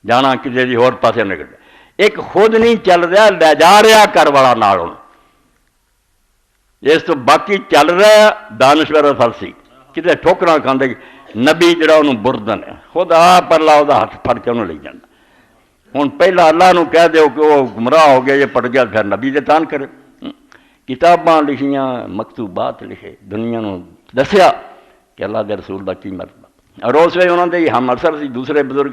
ਜਾਣਾ ਕਿਸੇ ਦੀ ਹੋਰ ਪਾਸੇ ਨਿਕਲ ਜਾਏ ਇੱਕ ਖੁਦ ਨਹੀਂ ਚੱਲ ਰਿਹਾ ਲੈ ਜਾ ਰਿਹਾ ਘਰ ਵਾਲਾ ਨਾਲ ਉਹਨੂੰ ਇਸ ਤੋਂ ਬਾਕੀ ਚੱਲ ਰਿਹਾ ਦਾਨਸ਼ਵਰ ਫਲਸੀ ਕਿਤੇ ਠੋਕਰਾਂ ਖਾਂਦੇ ਨਬੀ ਜਿਹੜਾ ਉਹਨੂੰ ਬੁਰਦਨ ਹੈ ਖੁਦ ਆਪ ਅੱਲਾ ਉਹਦਾ ਹੱਥ ਫੜ ਕੇ ਉਹਨੂੰ ਲਈ ਜਾਂਦਾ ਹੁਣ ਪਹਿਲਾਂ ਅੱਲਾ ਨੂੰ ਕਹਿ ਦਿਓ ਕਿ ਉਹ ਗੁੰਮਰਾਹ ਹੋ ਗਿਆ ਜੇ ਪੜ ਗਿਆ ਫਿਰ ਨਬੀ ਦੇ ਤਾਨ ਕਰੇ ਕਿਤਾਬਾਂ ਲਿਖੀਆਂ ਮਕਤੂਬਾਤ ਲਿਖੇ ਦੁਨੀਆ ਨੂੰ ਦੱਸਿਆ ਕਿ ਅੱਲਾ ਦੇ ਰਸੂਲ ਦਾ ਕੀ ਮਰਤਬਾ ਔਰ ਉਸ ਵੇਲੇ ਉਹਨਾਂ ਦੇ ਹਮ ਅਸਰ ਸੀ ਦੂਸਰੇ ਬਜ਼ੁਰਗ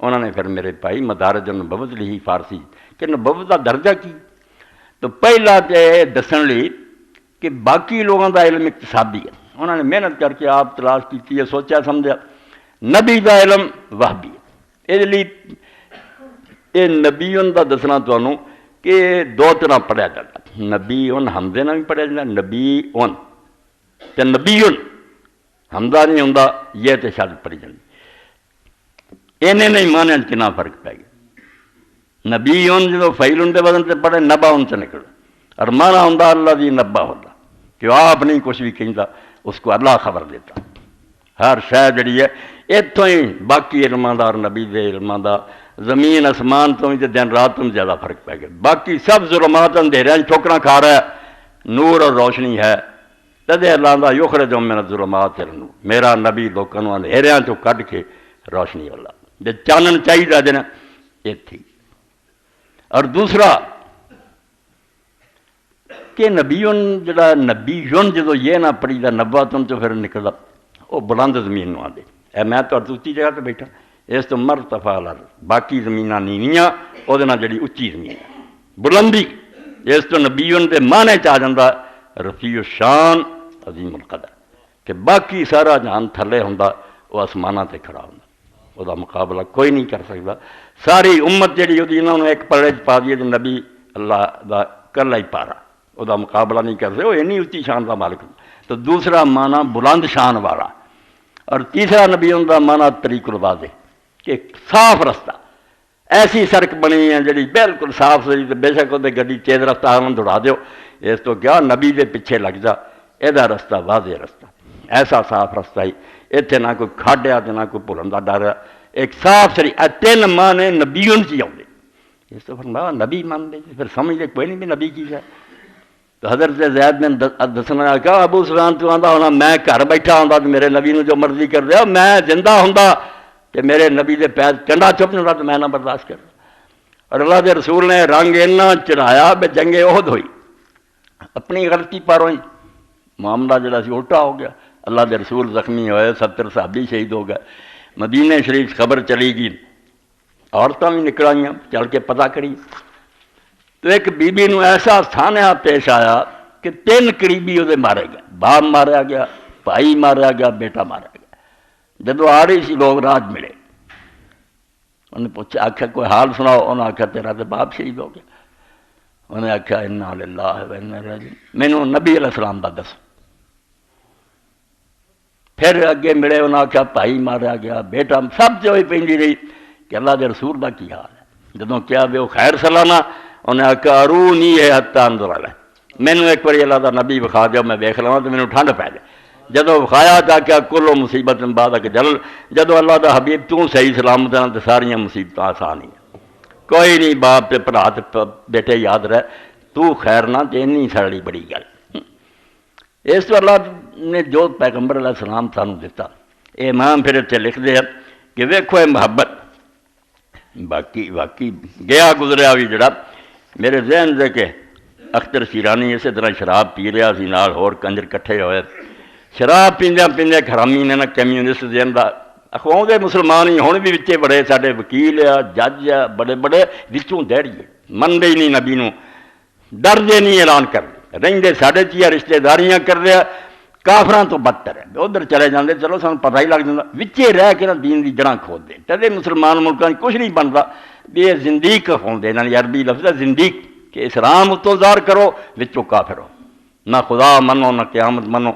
ਉਹਨਾਂ ਨੇ ਫਿਰ ਮੇਰੇ ਭਾਈ ਮਦਾਰਿਜ ਨਬੂਵਤ ਲਿਖੀ ਫਾਰਸੀ ਕਿ ਨਬੂਵਤ ਦਾ ਦਰਜਾ ਕੀ ਤਾਂ ਪਹਿਲਾਂ ਤਾਂ ਇਹ ਦੱਸਣ ਲਈ ਕਿ ਬਾਕੀ ਲੋਕਾਂ ਦਾ ਇਲਮ ਇਕਤਸਾਬੀ ਹੈ ਉਹਨਾਂ ਨੇ ਮਿਹਨਤ ਕਰਕੇ ਆਪ ਤਲਾਸ਼ ਕੀਤੀ ਹੈ ਸੋਚਿਆ ਸਮਝਿਆ ਨਬੀ ਦਾ ਇਲਮ ਵਾਹਬੀ ਹੈ ਇਹਦੇ ਲਈ ਇਹ ਨਬੀਉਨ ਦਾ ਦੱਸਣਾ ਤੁਹਾਨੂੰ ਕਿ ਦੋ ਤਰ੍ਹਾਂ ਪੜ੍ਹਿਆ ਜਾਂਦਾ ਨਬੀਉਨ ਹਮਦੇ ਨਾਲ ਵੀ ਪੜ੍ਹਿਆ ਜਾਂਦਾ ਨਬੀਉਨ ਅਤੇ ਨਬੀਉਨ ਹਮਦਾ ਨਹੀਂ ਹੁੰਦਾ ਇਹ ਤਾਂ ਸ਼ਬਦ ਪੜ੍ਹੀ ਜਾਂਦੀ ਇਹਨੇ ਨਹੀਂ ਮਾਨਿਆਂ 'ਚ ਕਿੰਨਾ ਫਰਕ ਪੈ ਗਿਆ ਨਬੀਉਨ ਜਦੋਂ ਫੈਲੁਨ ਦੇ ਵਜ਼ਨ 'ਤੇ ਪੜ੍ਹੇ ਨਬਾਉਨ 'ਚ ਨਿਕਲ ਔਰ ਮਾਨਾ ਹੁੰਦਾ ਅੱਲਾ ਦੀ ਨੱਬਾ ਹੁੰਦਾ ਕਿ ਆਪ ਨਹੀਂ ਕੁਛ ਵੀ ਕਹਿੰਦਾ ਉਸ ਕੋ ਅੱਲਾ ਖਬਰ ਦੇਤਾ ਹਰ ਸ਼ੈ ਜਿਹੜੀ ਹੈ ਇੱਥੋਂ ਹੀ ਬਾਕੀ ਇਲਮਾਂ ਦਾ ਔਰ ਨਬੀ ਦੇ ਇਲਮਾਂ ਦਾ ਜ਼ਮੀਨ ਅਸਮਾਨ ਤੋਂ ਵੀ ਅਤੇ ਦਿਨ ਰਾਤ ਤੋਂ ਵੀ ਜ਼ਿਆਦਾ ਫਰਕ ਪੈ ਗਿਆ ਬਾਕੀ ਸਭ ਜ਼ੁਲਮਾਤ ਅੰਧੇਰਿਆਂ 'ਚ ਠੋਕਰਾਂ ਖਾ ਰਿਹਾ ਨੂਰ ਔਰ ਰੋਸ਼ਨੀ ਹੈ ਤਦੇ ਅੱਲਾ ਦਾ ਯੁਖਰਿਜੁ ਮਿਨ ਜ਼ੁਲਮਾਤ ਇਲਨ ਨੂਰ ਮੇਰਾ ਨਬੀ ਲੋਕਾਂ ਨੂੰ ਅੰਧੇਰਿਆਂ 'ਚੋਂ ਕੱਢ ਕੇ ਰੋਸ਼ਨੀ ਵਾਲਾ ਜੇ ਚਾਨਣ ਚਾਹੀਦਾ ਦਿਨ ਇੱਥੇ ਔਰ ਦੂਸਰਾ کہ نبیون جڑا نبیون جدو یہ نہ پڑھی دا نبوتن چو پھر نکلدا وہ بلند زمین نو آدھے اے میں تو اچھی جگہ پہ بیٹھا اس تو مرتفع الارض باقی زمیناں نیویاں وہ جڑی اچھی زمین بلندی اس تو نبیون دے معنی چ آ جاندا رفیع الشان عظیم القدر کہ باقی سارا جہان تھلے ہوندا وہ آسماناں تے کھڑا ہوندا وہ دا مقابلہ کوئی نہیں کر سکتا ساری امت جڑی ہوتی انہوں نے ایک پلڑے چ پا دیے نبی اللہ دا کلا ہی پارا وہ مقابلہ نہیں کرتے وہ اینی اچھی شان کا مالک تو دوسرا معنی بلند شان والا اور تیسرا نبی ان کا معنی طریق الواضح کہ صاف رستہ ایسی سڑک بنی ہے جی بالکل صاف سی بے شک وہ گڈی تیز رفتار میں دوڑا دیو اس تو کیا نبی دے پیچھے لگ جا یہ رستہ واضح رستہ ایسا صاف رستہ ہی اتنے نہ کوئی کھڈ آ نہ کوئی بھولن کا ڈر ہے ایک صاف سری تین معنی نبیون چ آتے اس تو پھر نبی مانتے پھر سمجھتے کوئی نہیں بھی نبی کی ہے تو حضرت زید نے دسنا کہا ابو سفیان تو آندا ہونا میں گھر بیٹھا ہوں تو میرے نبی نے جو مرضی کر دیا میں زندہ ہوں تو میرے نبی دے پیر کنڈا چپ نہیں تو میں نہ برداشت کر اور اللہ دے رسول نے رنگ اینا چڑھایا بے جنگ احد ہوئی اپنی غلطی پر ہوئی معاملہ جڑا سی الٹا ہو گیا اللہ دے رسول زخمی ہوئے 70 صحابی شہید ہو گئے مدینہ شریف خبر چلی گئی عورتیں بھی نکل آئیں چل کے پتہ کری تو ایک بی نو ایسا سانحہ پیش آیا کہ 3 قریبی وہ مارے گئے باپ مارا گیا بھائی مارا گیا، بیٹا مارا گیا۔ جب آ رہی سی لوگ راج ملے، انہیں پوچھا، آخیا کوئی حال سناؤ، انہوں نے آخیا تیرا تو باپ شہید ہو گیا۔ انہیں آخیا انا للہ و انا الیہ راجعون، مینوں نبی علیہ السلام دا دسو۔ پھر اگے ملے، انہوں نے آخیا بھائی مارا گیا، بیٹا، سب سے ہوئی پی رہی کہ اللہ دے رسول دا کی حال ہے۔ جدوں کیا بھی وہ خیر سلانا، انہیں آخیا ارونی ہے حتی انظر الیہ، مینوں ایک باری اللہ دا نبی وکھا دیو، میں ویکھ لواں تو مینوں ٹھنڈ پی جائے۔ جدوں وکھایا تو آخیا کلو مصیبت بعد کہ جلل، جدوں اللہ دا حبیب تو صحیح سلامت ہے تو ساریاں مصیبتیں آسان ہی۔ کوئی نہیں، باپ تے بھرا تے بیٹے یاد رہ، تو خیر نہ تے اینی ساری بڑی گل۔ اس تو اللہ نے جو پیغمبر علیہ السلام سانوں دیتا، اے امام پھر اتنے لکھ دے کہ ویکھو اے محبت باقی گیا گزریا بھی جڑا میرے ذہن دے کہ اختر شیرانی اسی طرح شراب پی رہا سی، نال ہور کنجر کٹھے ہوئے، شراب پیندیاں پیندے حرامی نے نہ کمیونسٹ ذہن دا اخواؤں دے مسلمان ہی ہن بھی وچے بڑے ساڈے وکیل آ، جج آ، بڑے بڑے وچوں دہڑیے منتے ہی نہیں نبی نوں، ڈردے نہیں اعلان کرتے، رہندے ساڈے چ رشتے داریاں کر رہا، کافراں تو بدتر ہے، ادھر چلے جاندے، چلو سانوں پتہ ہی لگ جاتا، وچے رہ کے نہ دین دی جڑاں کھود دے۔ ٹلے مسلمان ملکاں کچھ نہیں بنتا، یہ زندیق ہوندے، انہاں دی عربی لفظ ہے زندیق، کہ اسلام اتوں ظاہر کرو وچوں کافر ہو، نہ خدا منو نہ قیامت منو۔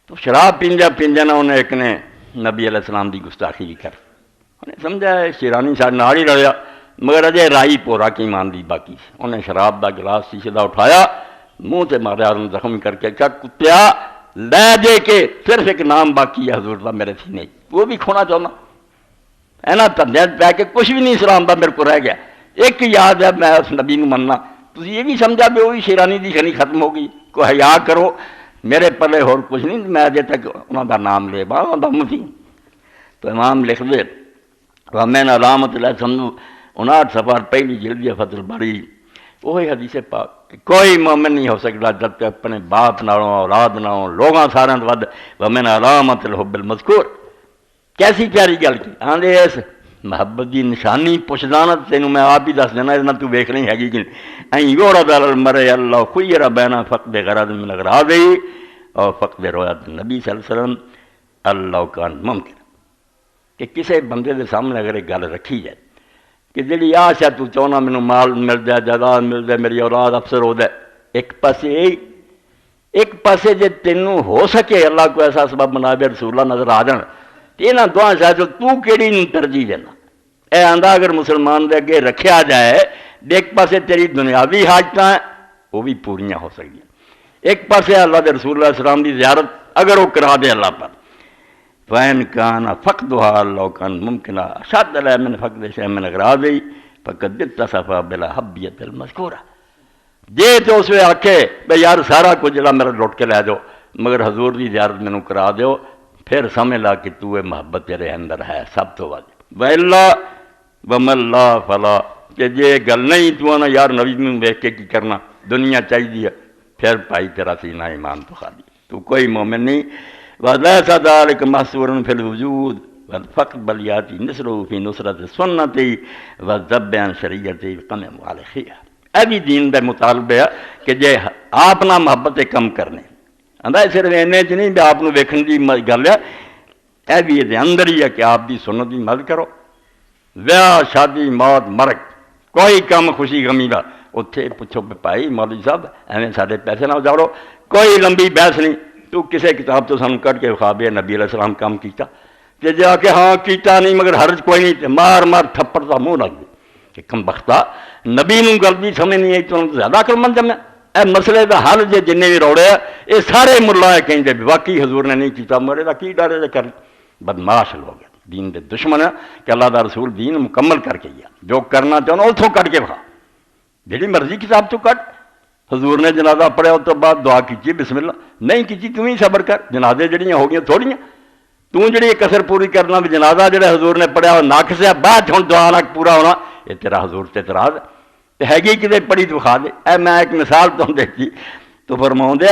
تو شراب پیندیا پیندیا نہ انہیں ایک نے نبی علیہ السلام دی گستاخی بھی کر، انہیں سمجھا ہے شیرانی ساڈے نال ہی رلیا، مگر اجے رائی پورا کی مان دی باقی، انہیں شراب دا گلاس شیشے دا اٹھایا، منہ تے ماریا، انہوں زخم کر کے کیا کتیا لے دے کے صرف ایک نام باقی ہے حضور دا میرے سینے، وہ بھی کھونا چاہنا، اینا دھندے پہ کے کچھ بھی نہیں اسلام دا میرے کو رہ گیا، ایک یاد ہے میں اس نبی نو مننا۔ تسی یہ بھی سمجھا بھی وہی شیرانی دی شنی ختم ہو گئی، کوئی حیا کرو، میرے پلے اور کچھ نہیں، میں اجے تک انہوں دا نام لے با انہوں دا مفی۔ تو امام لکھ دے وَمِنْ عَلَامَةِ الْحَسَنُ 59 صفحہ پہلی جلد ہے فتح الباری، وہی حدیث پاک کہ کوئی مومن نہیں ہو سکتا جب تک اپنے باپ نہ ہو، اولاد نہ ہو، لوگاں سارے ود وَمِنْ عَلَامَةِ الْحُبِّ الْمَذْكُورِ۔ کیسی پیاری گل کی، آندے اس محبت دی نشانی پوچھدانا تینوں میں آپ ہی دس دینا، اتنا تو ویکھ نہیں ہے کہ این یورد علی المرء اللہ خیر بین فقد غرض من اغراضہ اور فقد رؤیت نبی صلی اللہ علیہ وسلم اللہ کان ممکن، کہ کسی بندے دے سامنے اگر ایک گل رکھی جائے کہ جڑی آشا تو چاہنا مینوں مال مل جائے، جائیداد مل جائے، میری اولاد افسر ہو جائے، ایک پاسے جے تینوں ہو سکے اللہ کو ایسا سبب بنا دے رسول اللہ نظر آ جان، یہاں دعا شاید تو کیڑی نہیں ترجیح دینا، اے آندا اگر مسلمان دے اگے رکھیا جائے، ایک پاسے تیری دنیاوی حاجتاں ہیں وہ بھی پوریاں ہو سکتی ہیں، ایک پاسے اللہ دے رسول اللہ علیہ السلام دی زیارت اگر وہ کرا دے اللہ پر، فَإِنْ كَانَ فَقْدُهَا لَوْ كَانَ مُمْكِنًا أَشَدَّ عَلَيْهِ مِنْ فَقْدِ شَيْءٍ مِنْ أَغْرَاضِهِ فَقَدْ اِتَّصَفَ بِالْأَحَبِّيَّةِ الْمَذْكُورَةِ۔ جے تو اس میں آکھے بھئی یار سارا کچھ جڑا میرا لٹ کے لے جاؤ مگر حضور دی زیارت مینوں کرا دیو، پھر سمجھ لا کہ تو محبت تیرے اندر ہے سب تو واجب۔ وَإِلَّا وَمَا اللَّهُ فَلَا، کہ جے گل نہیں تو آنا یار نبی نوں ویکھ کے کی کرنا، دنیا چاہیے، پھر بھائی تیرا سینہ ایمان تو خالی، تو کوئی مومن نہیں۔ وَلَيْسَ ذَلِكَ مَحْصُورًا فِي الْوُجُودِ وَالْفَقْرُ بَلْ يَأْتِي نَصْرُهُ فِي نُصْرَةِ سُنَّتِهِ وَالذَّبِّ عَنْ شَرِيعَتِهِ بِقَمْعِ مُخَالِفِهَا۔ اے بھی دین دا مطالبہ ہے کہ جے آپ نہ محبت کم کرنے، آندا صرف اینے چ نہیں بھی آپ نوں ویکھن دی گل ہے، اے بھی یہ اندر ہی ہے کہ آپ دی سنت دی مدد کرو، ویاہ شادی موت مرگ کوئی کم خوشی غمی دا اتھے پوچھو بھائی مولوی صاحب ایویں سارے پیسے نہ اجاڑو، کوئی لمبی بحث نہیں، تو کسے کتاب تو سانوں کٹ کے وکھا بھی نبی علیہ السلام کام کیتا، تے جا کے ہاں کیتا نہیں مگر حرج کوئی نہیں، تے مار مار تھپڑ دا منہ لگ گئی کہ کم بختہ نبی نوں گل بھی سمجھ نہیں آئی تو زیادہ عقل مند جمع۔ اے مسئلے دا حل جے جننے بھی روڑے ہیں یہ سارے ملا کہیں بھی واقعی حضور نے نہیں کیتا، میرے دا کی ڈرے دے کر بدماش لوگ ہیں، دین دے دشمن ہے کہ اللہ دا رسول دین مکمل کر کے گیا، جو کرنا چاہنا اتوں کٹ کے بخا، جیڑی مرضی کتاب تو کٹ، حضور نے جنازہ پڑھیا اس تو بعد دعا کیجیے بسم اللہ، نہیں کیجی تم ہی صبر کر، جنازے جڑیاں ہو گیا تھوڑیاں، تو جڑی کسر پوری کرنا بھی جنازہ جڑا حضور نے پڑھیا وہ ناقص ہے، بعد ہوں دعا نہ پورا ہونا، یہ تیرا حضور تے اعتراض ہے، ہے گی کدے پڑھی تو کھا دے۔ اے میں ایک مثال تو دیکھی تو فرماؤں دے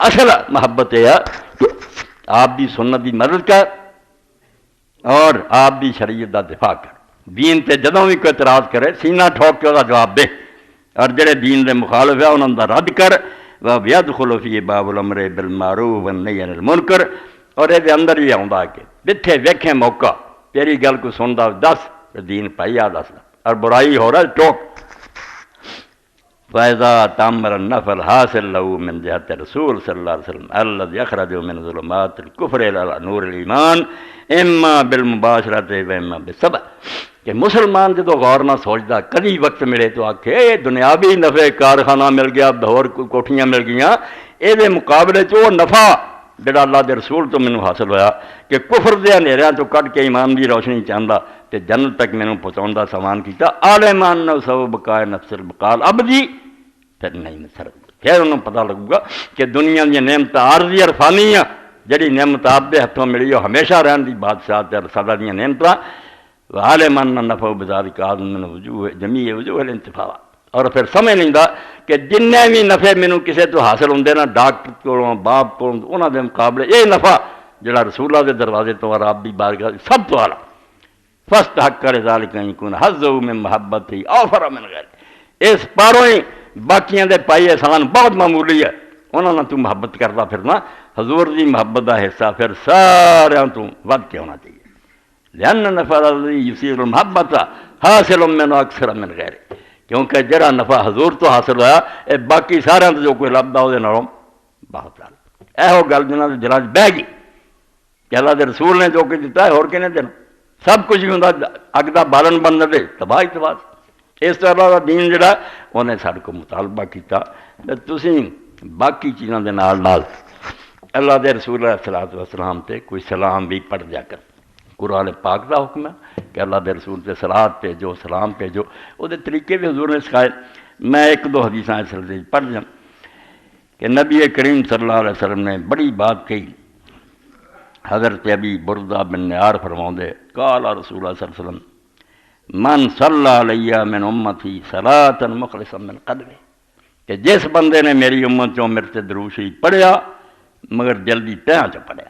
اصل محبت ہے کہ آپ دی سنت دی مدد کر اور آپ دی شریعت دا دفاع کر، دین تے جدوں بھی کوئی اعتراض کرے سینہ ٹھوک کے وہ جواب دے، اور جڑے دین دے مخالف ہے انہوں دا رد کر، وَيَدْخُلُ فِي بَابُ الْأَمْرِ بِالْمَعْرُوفِ وَالنَّهْيِ عَنِ الْمُنْكَرِ، اور یہ اندر ہی آؤں کہ جتھے ویکھیں موقع تیری گل کو سندا دس دین پائی آ دس، اور برائی ہو رہا ٹوک۔ فَإِذَا تَأَمَّرَ النَّفْعَ الْحَاصِلُ لَهُ مِنْ جِهَةِ الرَّسُولِ صلی اللہ علیہ وسلم الَّذِي يَخْرُجُ مِنْ ظُلُمَاتِ الْكُفْرِ إِلَى نُورِ الْإِيمَانِ إِمَّا بِالْمُبَاشَرَةِ وَإِمَّا بِالصَّبْرِ، کہ مسلمان جدو غور نہ سوچدا کدی وقت ملے تو آکھے دنیاوی نفع کارخانہ مل گیا، ہور کوٹھیاں مل گئیاں، اے دے مقابلے چ وہ نفع جڑا اللہ دے رسول تو مینوں حاصل ہویا کہ کفر دے اندھیریاں تو کٹ کے ایمان دی روشنی چاہندا تے جنت تک مینوں پہنچاوندا سامان کیتا، عالمان نو سب بقائے نفس البقال ابدی، پھر نہیں نصر، پھر انہوں پتہ لگے گا کہ دنیا دی نعمت عارضی اور فانی ہیں، جڑی نعمت آپ دے ہتھوں ملی وہ ہمیشہ رہن دی بادشاہت اور سدا دیاں نعمتاں، عالمان نفع بذالک من وجوہ جمیع وجوہ الانتفاع، اور پھر سمجھ لیندا کہ جننے بھی نفع مینوں کسے تو حاصل ہوندے نا، ڈاکٹر کولوں باپ کولوں، انہاں دے مقابلے یہ نفع جڑا رسول اللہ دے دروازے تو اور آپ دی بارگاہ سب تو اعلیٰ، فاستحق لذالک ان یکون حظہ من محبتہ اوفر من غیرہ، اس پاروں ہی باقیاں دے پائی احسان بہت معمولی ہے، انہاں نال تو محبت کردا پھرنا، حضور دی محبت دا حصہ پھر ساریاں تو ود کے ہونا چاہیے، لأن نفع الذی یصیر المحبت حاصل من اکثر من غیرہ، کیونکہ جڑا نفع حضور تو حاصل ہویا اے باقی سارے جو کوئی لبدا وہ نالوں بہت زیادہ، ایہو گل جنہاں دے دلاں بہ گئی کہ اللہ دے رسول نے جو کچھ دیتا ہے اور کہنے دینا، سب کچھ ہی ہوندا اگ دا بالن بن دے تباہی تباہ، اس طرح دا دین جڑا انہیں سارے کو مطالبہ کیتا کہ تسی باقی چیزاں دے نال نال اللہ دے رسول علیہ السلام تے کوئی سلام بھی پڑھ دیا کر، قرآن پاک دا حکم ہے کہ اللہ دے رسول تے صلوات بھیجو، سلام بھیجو، وہ دے طریقے بھی حضور نے سکھائے۔ میں ایک دو حدیثاں اس سلسلے پڑھ جاؤں کہ نبی کریم صلی اللہ علیہ وسلم نے بڑی بات کہی، حضرت ابی بردہ بن نیار فرماؤندے قال رسول اللہ صلی اللہ علیہ وسلم من صلی علیہ من امتی صلاۃ مخلصا من قلبہ، کہ جس بندے نے میری امت چوں میرے تے درود شریف پڑھیا مگر جلدی تہاں چ پڑھیا،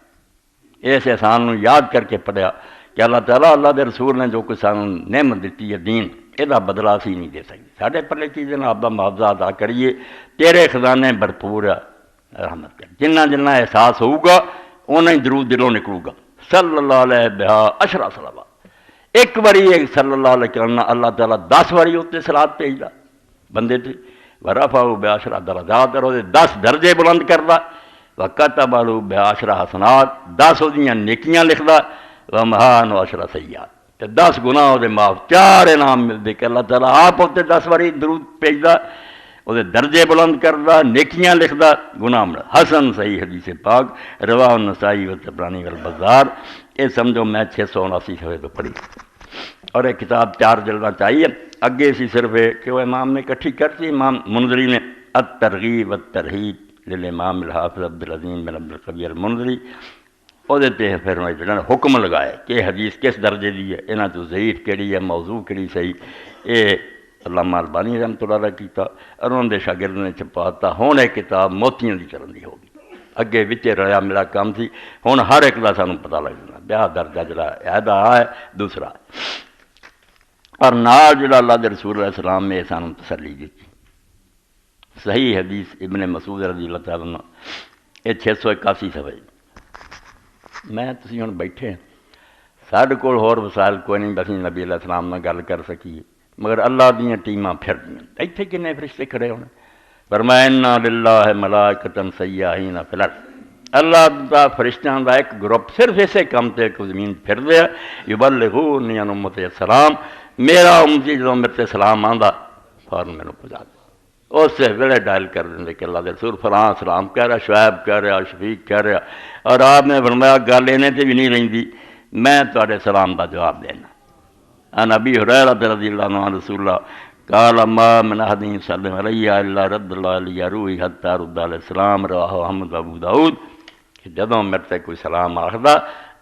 اس احسان نو یاد کر کے پڑھیا کہ اللہ تعالیٰ اللہ دے رسول نے جو کچھ سانوں نعمت دیتی ہے دین، یہ بدلہ اسی نہیں دے سکتے، ساڈے پلے چیزیں آپ دا معاوضہ ادا کریے، تیرے خزانے بھرپور رحمت کر، جنہ جنہ احساس ہوگا انہیں درود دلوں نکلو گا، صلی اللہ علیہ بہا عشرہ صلوات، ایک باری ایک صلی اللہ علیہ کرنا اللہ تعالیٰ 10 باری اتنے صلوات بھیجدا بندے تے، ورفعہ بعشرہ درجات، اور 10 درجے بلند کردا، وکتب لہ بعشرہ حسنات، 10 دیاں نیکیاں لکھدا، ومحا عنہ عشرہ سیئات، 10 گناہ دے معاف، 4 انعام ملدے کہ اللہ تعالیٰ آپ اتنے 10 باری درود بھیجدا، وہ درجے بلند کردا، نیکیاں لکھدا، گناہ مڑا، حسن صحیح حدیث پاک رواہ النسائی والطبرانی والبزار، یہ سمجھو میں 679 صفحے تو پڑھی، اور ایک کتاب 4 جلداں چاہیے، اگے سی صرف کہ وہ امام نے اکٹھی کرتی، امام منذری نے الترغیب والترہیب للامام الحافظ عبدالعظیم بن عبدالقوی المنذری، وہ دیتے ہیں پھر حکم لگائے کہ حدیث کس درجے دی ہے، انہاں تو ضعیف کیڑی ہے، موضوع کیڑی صحیح، یہ علامہ البانی رحمۃ اللہ علیہ کیتا، اور انہوں نے شاگرد نے چھپاتا، ہوں ایک کتاب موتیاں دی چلن دی ہوگی، اگے وچے ریا میرا کام سی، ہوں ہر ایک دا سانوں پتہ لگ جانا، بیاہ درجہ جڑا عہدہ ہے دوسرا، اور نال جڑا اللہ دے رسول علیہ السلام نے سانوں تسلی دیتی، صحیح حدیث ابن مسعود رضی اللہ تعالیٰ عنہ، یہ 681 صفحے، میں تسی ہوں بیٹھے ہیں، ساڈے کول ہور وسائل کوئی نہیں، بس نبی علیہ السلام نال گل کر سکیے، مگر اللہ دیاں ٹیماں پھر دیاں، ایتھے کنے فرشتے کھڑے ہونے، فرمایا انا للہ ملائکۃ سیاحین فی الارض، اللہ دا فرشتیاں دا ایک گروپ صرف اسے کام تے کہ زمین پھر دے، یبلغونی عن امتی السلام، میرا امتی جدوں میرے تے سلام آندا فوراً مینوں پہنچا دے، اس سے ویلے ڈائل کر دیں کہ اللہ دے رسول فلاں سلام کہہ رہا، شعیب کہہ رہا، شفیق کہہ رہا، اور آپ نے فرمایا گل انہیں تے بھی نہیں رہندی، میں تواڈے سلام دا جواب دینا۔ عن ابی ہریرہ رضی اللہ عنہ عن رسول اللہ قال ما من احد یسلم علی الا رد اللہ علی روحی حتی رد علیہ السلام، رواہ احمد ابو داؤد، کہ جدوں میرے تے کوئی سلام آخدا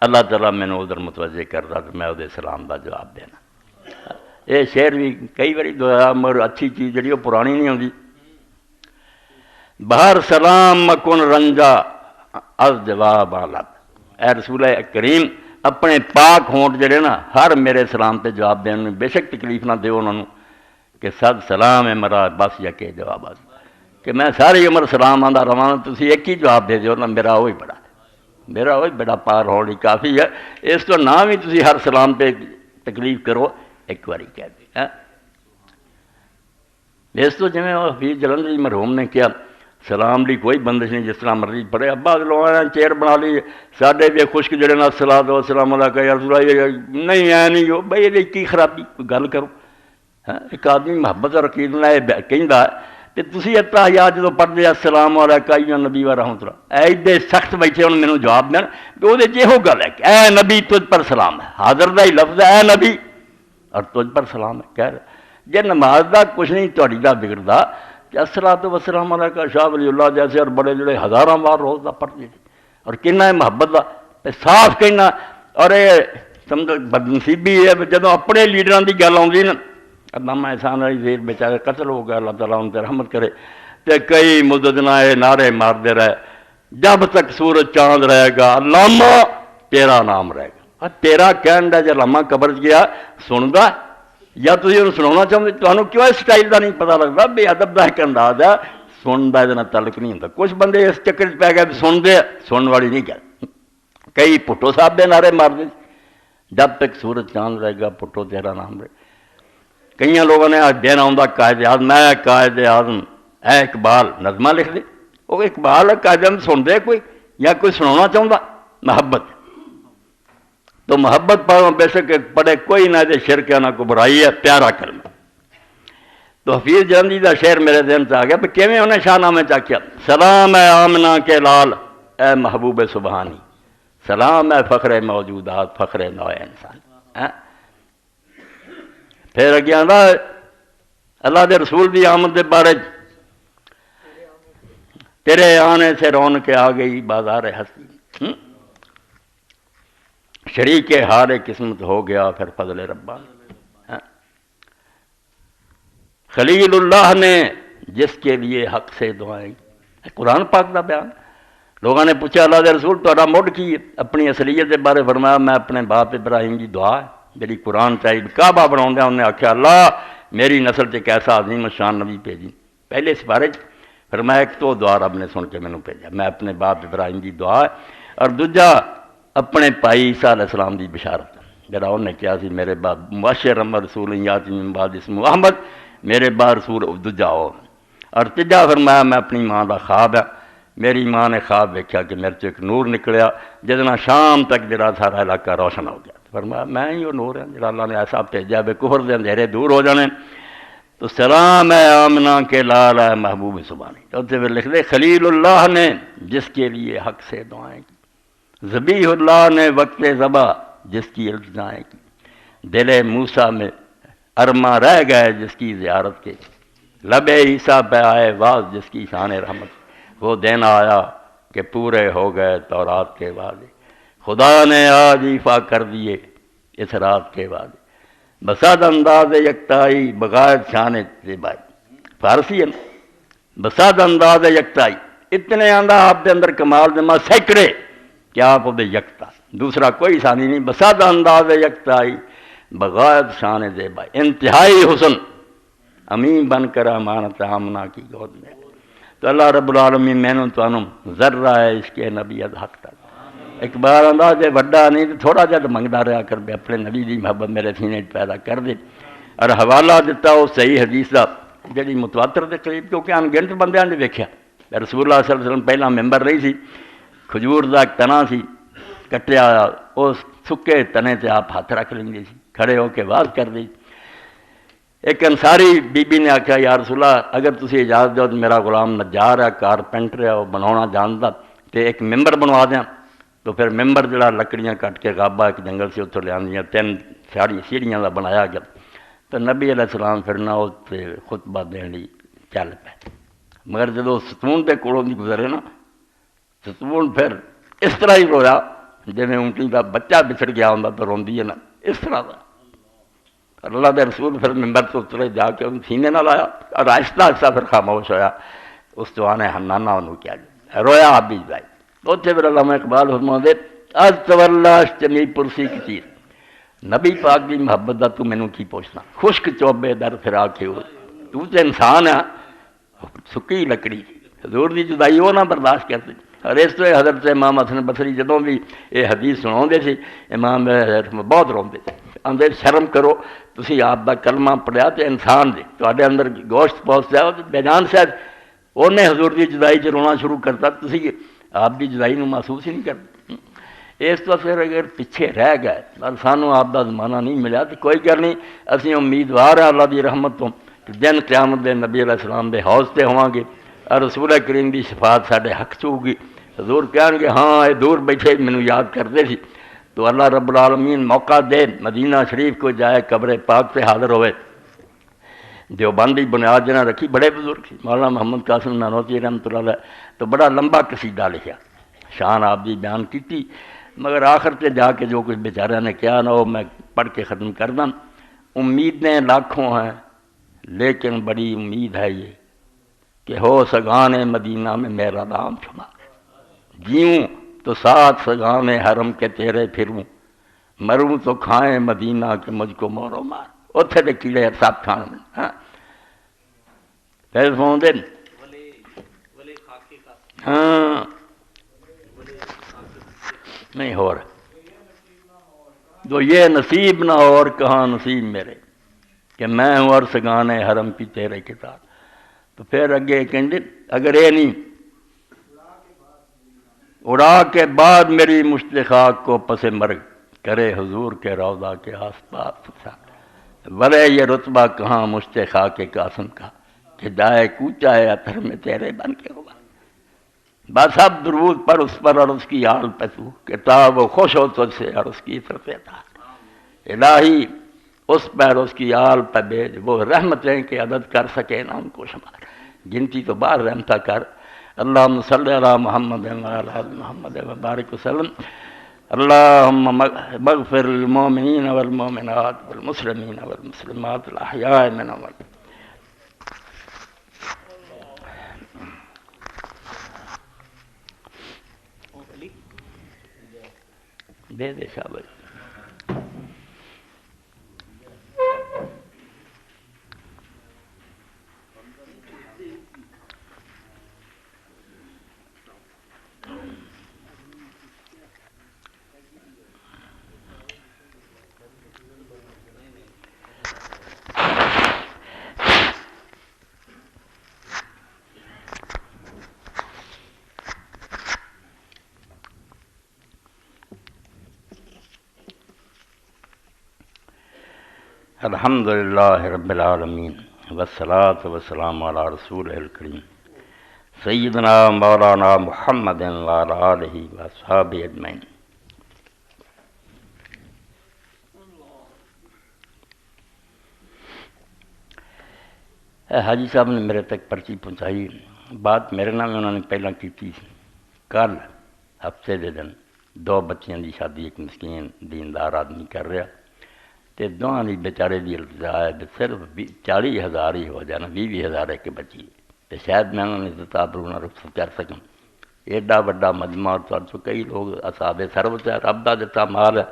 اللہ تعالیٰ مینوں ادھر متوجہ کردا تو میں وہ سلام دا جواب دینا۔ یہ شعر بھی کئی باری دعا، مگر اچھی چیز جڑی وہ پرانی نہیں ہوندی، بہر سلام مکن رنجا از جواب آلت، اے رسول کریم اپنے پاک ہونٹ جڑے نا ہر میرے سلام تے جواب دین، بے شک تکلیف نہ دیو انہوں کہ صد سلام ہے مرا بس یا کہ جواب آ، کہ میں ساری عمر سلام آندا رواں تسی ایک ہی جواب دے دیو نا میرا وہی بڑا میرا وہی بڑا پار ہونی کافی ہے اس تو نہ بھی تسی ہر سلام پہ تکلیف کرو ایک باری کہہ دے اس تو جی حفیظ جلندری مرحوم نے کیا سلام لی کوئی بندش نہیں جس طرح مرضی پڑھے ابا لوگوں نے چیئر بنا لی ساڈے بھی خشک جڑے نا صلاۃ و سلام علیکہ یا رسول اللہ نہیں اے نہیں ہو بھائی یہ کی خرابی کوئی گل کرو ایک آدمی محبت اور عقید نال کہندا تے تسی اتحیات جدوں پڑھدے السلام علیکہ یا نبی و رحمۃ اللہ ایڈے سخت بیٹھے انہوں نے مینوں جواب دین کہ وہ یہو گل ہے کہ اے نبی تجھ پر سلام ہے حاضر دا ہی لفظ ہے اے نبی اور تجھ پر سلام ہے کہہ رہے جی نماز دا کچھ نہیں تہاڈی دا بگڑدا کہ الصلاۃ والسلام علیکہ شاہ ولی اللہ جیسے اور بڑے جڑے ہزاراں بار روز دا پڑھتے اور کنا ہے محبت دا صاف کہنا اور یہ سمجھو بدنصیبی ہے جدوں اپنے لیڈراں دی گل آؤندی نا علامہ احسان علی زیر بیچارے قتل ہو گیا اللہ تعالیٰ ان تے رحمت کرے تے کئی مدت نہ نعرے مارتے رہے جب تک سورج چاند رہے گا علامہ تیرا نام رہے گا تیرا کہن دا جے علامہ قبر گیا سندا یا تھی انہوں سنا چاہتے تمہیں کیوں اس سٹائل کا نہیں پتا لگتا بے ادب کا ایک انداز ہے سنتا یہ تعلق نہیں ہوتا کچھ بندے اس چکر پی گئے سنتے سنن والی نہیں کہ کئی پٹھو صاحب دے نعرے مارتے جب تک سورج چاند رہے گا پٹھو تیرا نام رہے کئی لوگوں نے دن آؤں قائد اعظم میں قائد اعظم اے اقبال نظمہ لکھ دے وہ اقبال قائد اعظم سنتے کوئی یا کوئی سنا چاہتا محبت تو محبت پڑھو بے شک پڑھے کوئی نہ دے شرک نہ کو برائی ہے پیارا کلمہ تو حفیظ جلندری دا شعر میرے ذہن سے آ گیا کہ کیویں انہیں شاہ نامے چاکیا سلام ہے آمنہ کے لال اے محبوب سبحانی سلام ہے فخر موجودات فخر نوع انسان پھر اگیا اللہ دے رسول دی آمد دے بارے تیرے آنے سے رون کے آ گئی بازار ہستی شریک حال قسمت ہو گیا پھر فضل ربانی خلیل اللہ نے جس کے لیے حق سے دعائیں قرآن پاک دا بیان لوگوں نے پوچھا اللہ دے رسول تہاڈا مڈ کی اپنی اصلیت کے بارے فرمایا میں اپنے باپ ابراہیم کی دعا ہے جی قرآن چاہیے کعبہ بناؤں انہیں آخیا اللہ میری نسل سے کیسا عظیم شان نبی بھیجی پہلے اس بارے فرمایا ایک تو دعا رب نے سن کے مینوں بھیجا میں اپنے باپ ابراہیم کی دعا ہے اور دوجا اپنے بھائی عیسیٰ علیہ السلام کی بشارت جڑا انہوں نے کیا سی میرے بعد مبشر احمد رسول یاتی من بعد اسمہ احمد میرے بعد رسول دوجا ہو اور تیجا فرمایا میں اپنی ماں کا خواب ہے میری ماں نے خواب دیکھا کہ میرے سے ایک نور نکلیا جدنا شام تک جڑا سارا علاقہ روشن ہو گیا فرمایا میں ہی وہ نور ہوں جڑا اللہ نے ایسا بھیجا بے کفر دے اندھیرے دور ہو جانے تو سلام ہے آمنہ کے لال ہے محبوب سبحانی تو پھر لکھ دے خلیل اللہ نے جس کے لیے حق سے دعائیں کی ذبیح اللہ نے وقت ذبح جس کی التجائیں کی دل موسیٰ میں ارما رہ گئے جس کی زیارت کے لب عیسیٰ پہ آئے واز جس کی شان رحمت وہ دن آیا کہ پورے ہو گئے تورات کے وعدے خدا نے آج ایفا کر دیے اس رات کے وعدے بساد انداز یکتائی بغیر شان زیبائی فارسی ہے بساد انداز یکتائی اتنے آندہ آپ کے اندر کمال دما سینکڑے کیا آپ وہ یکتا دوسرا کوئی ثانی نہیں بساد انداز یکتائی بغیر شان زیبائی انتہائی حسن امین بن کر امانت آمنہ کی گود میں تو اللہ رب العالمین میں نے تو ذرہ ہے اس کے نبی حق تک ایک بار انداز وڈا نہیں تو تھوڑا جہا منگتا رہا کر دے اپنے نبی دی محبت میرے سینے پیدا کر دے اور حوالہ دیتا وہ صحیح حدیث کا جی متواتر کے قریب کیونکہ انگنت بندیاں نے دیکھا رسول اللہ صلی اللہ علیہ وسلم پہلا ممبر رہی سی کھجور کا ایک تنا سی کٹیا اس سکے تنے سے آپ ہاتھ رکھ لیں گے کھڑے ہو کے واز کر دی ایک انصاری بی بی نے آخیا یا رسول اللہ اگر تسی اجازت دو تو میرا غلام نجار ہے کارپینٹر ہے وہ بنانا جانتا تو ایک ممبر بنوا دیا تو پھر ممبر جڑا لکڑیاں کٹ کے غابہ ایک جنگل سے اتوں لیا 3 سیڑھیاں کا بنایا گیا تو نبی علیہ السلام پھر نہ اس خطبہ دین لی چل پے مگر جدو ستون کے کولوں نہیں گزرے نا ستون پھر اس طرح ہی رویا جی اونٹی کا بچہ بچھڑ گیا ہوں تو روندی ہے نا اس طرح کا اللہ دے رسول پھر ممبر تو اترے جا کے ان سینے نہ لایا اور آہستہ آہستہ پھر خاموش ہویا اس تو آنے ہنانا انہوں کیا جائے رویا آپ بھی بھائی اتنے پھر علامہ اقبال فرماؤں دے از تولا چمی پرسی کی چیز نبی پاک کی محبت دا تو مینوں کی پوچھنا خشک چوبے در پھرا کے ہو تو انسان ہے سکی لکڑی حضور دی جدائی وہ نہ برداشت کرتے. اور اس طرح حضرت امام حسن بصری جدوں بھی یہ حدیث سناؤندے سی امام بہت روندے تھے. آندے شرم کرو تسی آپ دا کلمہ پڑھیا تے انسان دے تواڈے اندر گوشت پہنچدا ہے بے جان صاحب انہیں حضور دی جدائی چ رونا شروع کرتا تسی آپ دی جدائی نو محسوس ہی نہیں کرتے. اس تو پھر اگر پیچھے رہ گئے پر سانوں آپ دا زمانہ نہیں ملیا تو کوئی گل نہیں. اسی امیدوار ہیں اللہ دی رحمت تو کہ دن قیامت دے نبی علیہ السلام دے حوض تے ہواں گے اور رسول کریم دی شفاعت ساڈے حق چ ہوگی. حضور کہن گے ہاں یہ دور بیٹھے مینوں یاد کرتے سی تو اللہ رب العالمین موقع دے مدینہ شریف کو جائے قبر پاک سے حاضر ہوئے. دیوبندی بنیاد جنہیں رکھی بڑے بزرگ سی مولانا محمد قاسم نانوتوی رحمۃ اللہ علیہ تو بڑا لمبا قصیدہ لکھا شان آپ دی بیان کی مگر آخر تے جا کے جو کچھ بیچارے نے کیا نہ وہ میں پڑھ کے ختم کر دوں. امیدیں لاکھوں ہیں لیکن بڑی امید ہے یہ کہ ہو سگان مدینہ میں میرا نام شمار. جیوں تو ساتھ سگان حرم کے تیرے پھروں مروں تو کھائیں مدینہ کہ مجھ کو مورو مار. اتنے تو کیڑے سب کھان میں ہاں پھر فون دے ہاں نہیں ہو رہا تو یہ نصیب نہ ہو اور کہاں نصیب میرے کہ میں ہوں اور سگان حرم کی تیرے کے ساتھ. تو پھر اگے کہیں اگر یہ نہیں اڑا کے بعد میری مشت خاک کو پس مرگ کرے حضور کے روضہ کے آس پاس ورے یہ رتبہ کہاں مشت خاک قاسم کا کہ جائے کوچا ہے اتر میں تیرے بن کے ہوا. بس اب درود پر اس پر اور اس کی آل پہ تو کتاب و خوش ہو تجھ سے اور اس کی طرف الہی اس پر اس کی آل پہ بھیج وہ رحمتیں کہ عدد کر سکے نہ ان کو شمار گنتی تو بار رحمتہ کر. اللہم صلی علی محمد وعلی آل محمد وبارک وسلم. اللہم مغفر للمؤمنین والمؤمنات والمسلمین والمسلمات الاحیاء منهم دے دے شاباش. الحمدللہ رب العالمین والصلاة والسلام علی رسول الکریم سیدنا مولانا محمد وعلی آلہ واصحابہ اجمعین. حاجی صاحب نے میرے تک پرچی پہنچائی. بات میرے نام انہوں نے پہلا کی تھی. کل ہفتے دے دن 2 بچیاں دی شادی ایک مسکین دیندار آدمی کر رہا تے دونوں دی بیچارے دی التجا ہے صرف 40,000 ہی ہو جانا 20,000 ایک بچی تے شاید میں انہوں نے تابرونہ رخصت کر سکوں. ایڈا بڑا مجمع اور تو کئی لوگ اصحاب ثروت ہے رب دا دتا مال ہے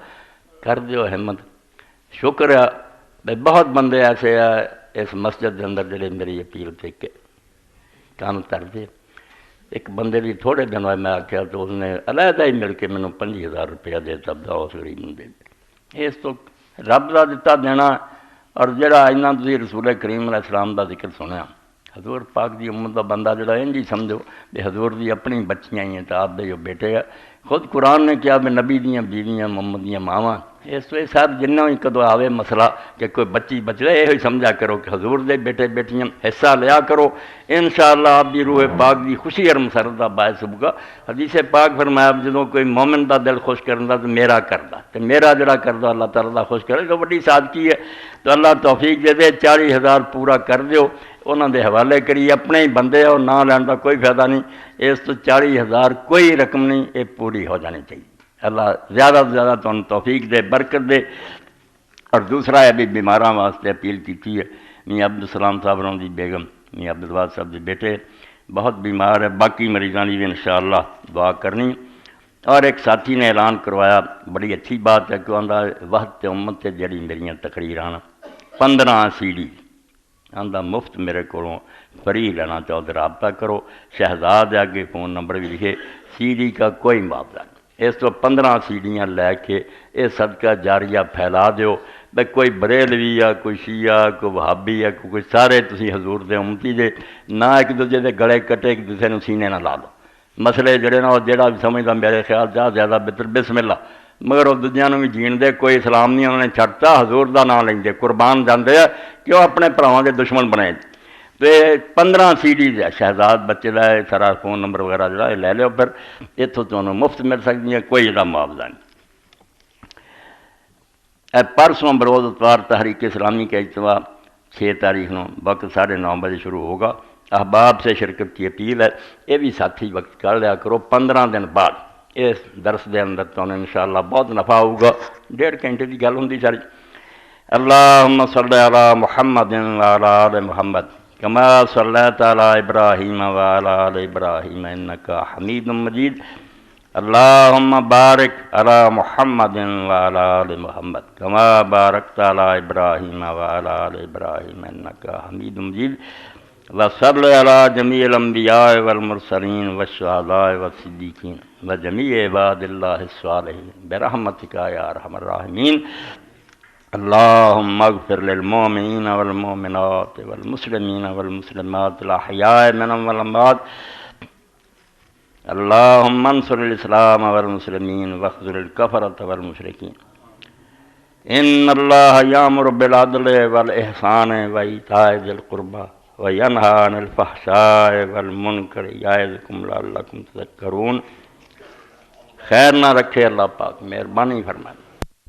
کر دیو ہمت. شکر ہے بہت بندے ایسے ہیں اس مسجد کے اندر جڑے میری اپیل دیکھ کے کام کر دے. ایک بندے بھی تھوڑے دن ہوئے میں آخیا تو اس نے علیحدہ ہی مل کے مینوں 50,000 روپیہ دے تبدا اس غریب نوں دے دے. اس تو رب دا دتا دینا. اور جڑا اینا تسی رسول کریم علیہ السلام دا ذکر سنیا حضور پاک دی امت دا بندہ جڑا انج ہی سمجھو کہ حضور دی اپنی بچیاں ہی ہیں تو آپ دے جو بیٹے ہیں. خود قرآن نے کیا بھی نبی دیاں بیویاں محمد دیاں ماواں. اس تو صاحب جنہ ہی کدو آوے مسئلہ کہ کوئی بچی بچ رہے یہ سمجھا کرو کہ حضور دے بیٹے بیٹیاں حصہ لیا کرو. انشاءاللہ آپ دی روح پاک دی خوشی اور مسرت دا باعث ہوگا. حدیث پاک فرمایا جدوں کوئی مومن دا دل خوش کردا تو میرا کردا تے میرا جڑا کردا اللہ تعالیٰ دا خوش کرے تو بڑی سادگی ہے. تو اللہ توفیق دے دے 40,000 پورا کر دیو انہاں دے حوالے کری اپنے ہی بندے اور نہ لین دا کوئی فائدہ نہیں. اس تو 40,000 کوئی رقم نہیں یہ پوری ہو جانی چاہیے. اللہ زیادہ سے زیادہ تو توفیق دے برکت دے. اور دوسرا ہے بھی بیماراں واسطے اپیل کی ہے. میاں عبدالسلام صاحب روں دی بیگم میاں عبدالوہاب صاحب دے بیٹے بہت بیمار ہے. باقی مریضاں دی بھی انشاءاللہ دعا کرنی. اور ایک ساتھی نے اعلان کروایا بڑی اچھی بات ہے کہ آندا وحدت امت سے جڑی میریاں تقریراں 15 CD آندا مفت میرے کو فری لینا چاہو تو رابطہ کرو. شہزاد آگے فون نمبر بھی لکھے. سی ڈی کا کوئی معاوضہ نہیں. اس تو 15 سیڑیاں لے کے یہ صدقہ جاریہ پھیلا دیو. بھئی کوئی بریلوی یا کوئی شیعہ کوئی وہابی یا کوئی سارے تسی حضور دے امتی دے نہ ایک دوسرے دے گلے کٹے ایک دوسرے نو سینے نہ لا دو. مسئلے جڑے نا جڑا بھی سمجھدا میرے خیال زیادہ بہتر بسم اللہ. مگر وہ دوجیاں نو بھی جین دے. کوئی اسلام نہیں انہوں نے چھڑتا حضور دا نام لیندے قربان جاندے کیوں اپنے بھراواں دے دشمن بنائے. تو 15 سی ڈیز ہے. شہزاد بچے دا سارا فون نمبر وغیرہ جڑا لے لو. پھر اتوں تمہیں مفت مل سکتی ہے. کوئی جڑا معاوضہ نہیں. پرسوں بروز اتوار تحریک اسلامی کا اجتماع 6 تاریخ نو وقت 9:30 بجے شروع ہوگا. احباب سے شرکت کی اپیل ہے. یہ بھی ساتھی وقت کر لیا کرو. 15 دن بعد اس درس دے اندر تو انشاءاللہ بہت نفع ہوگا. 1.5 گھنٹے کی گل ہوندی ساری. اللہم صلی علی محمد وعلی آل محمد کما صلیت علی ابراہیم وعلی آل ابراہیم انکا حمید مجید. اللہم بارک علی محمد وعلی آل محمد کما بارکت علی ابراہیم وعلی آل ابراہیم انکا حمید مجید. وصلی علی جمیع الانبیاء والمرسلین والشہداء والصدیقین وجمیع عباد اللہ الصالحین برحمتک یا ارحم الراحمین. اللہم اغفر للمؤمنین والمؤمنات والمسلمین والمسلمات الاحیاء منهم والاموات. اللہم انصر الاسلام والمسلمین واخذل الکفرۃ والمشرکین. ان اللہ یامر بالعدل والاحسان وایتاء ذی القربی وینہی عن الفحشاء والمنکر یعظکم لعلکم تذکرون. خیر نہ رکھے اللہ پاک، مہربانی فرمائے.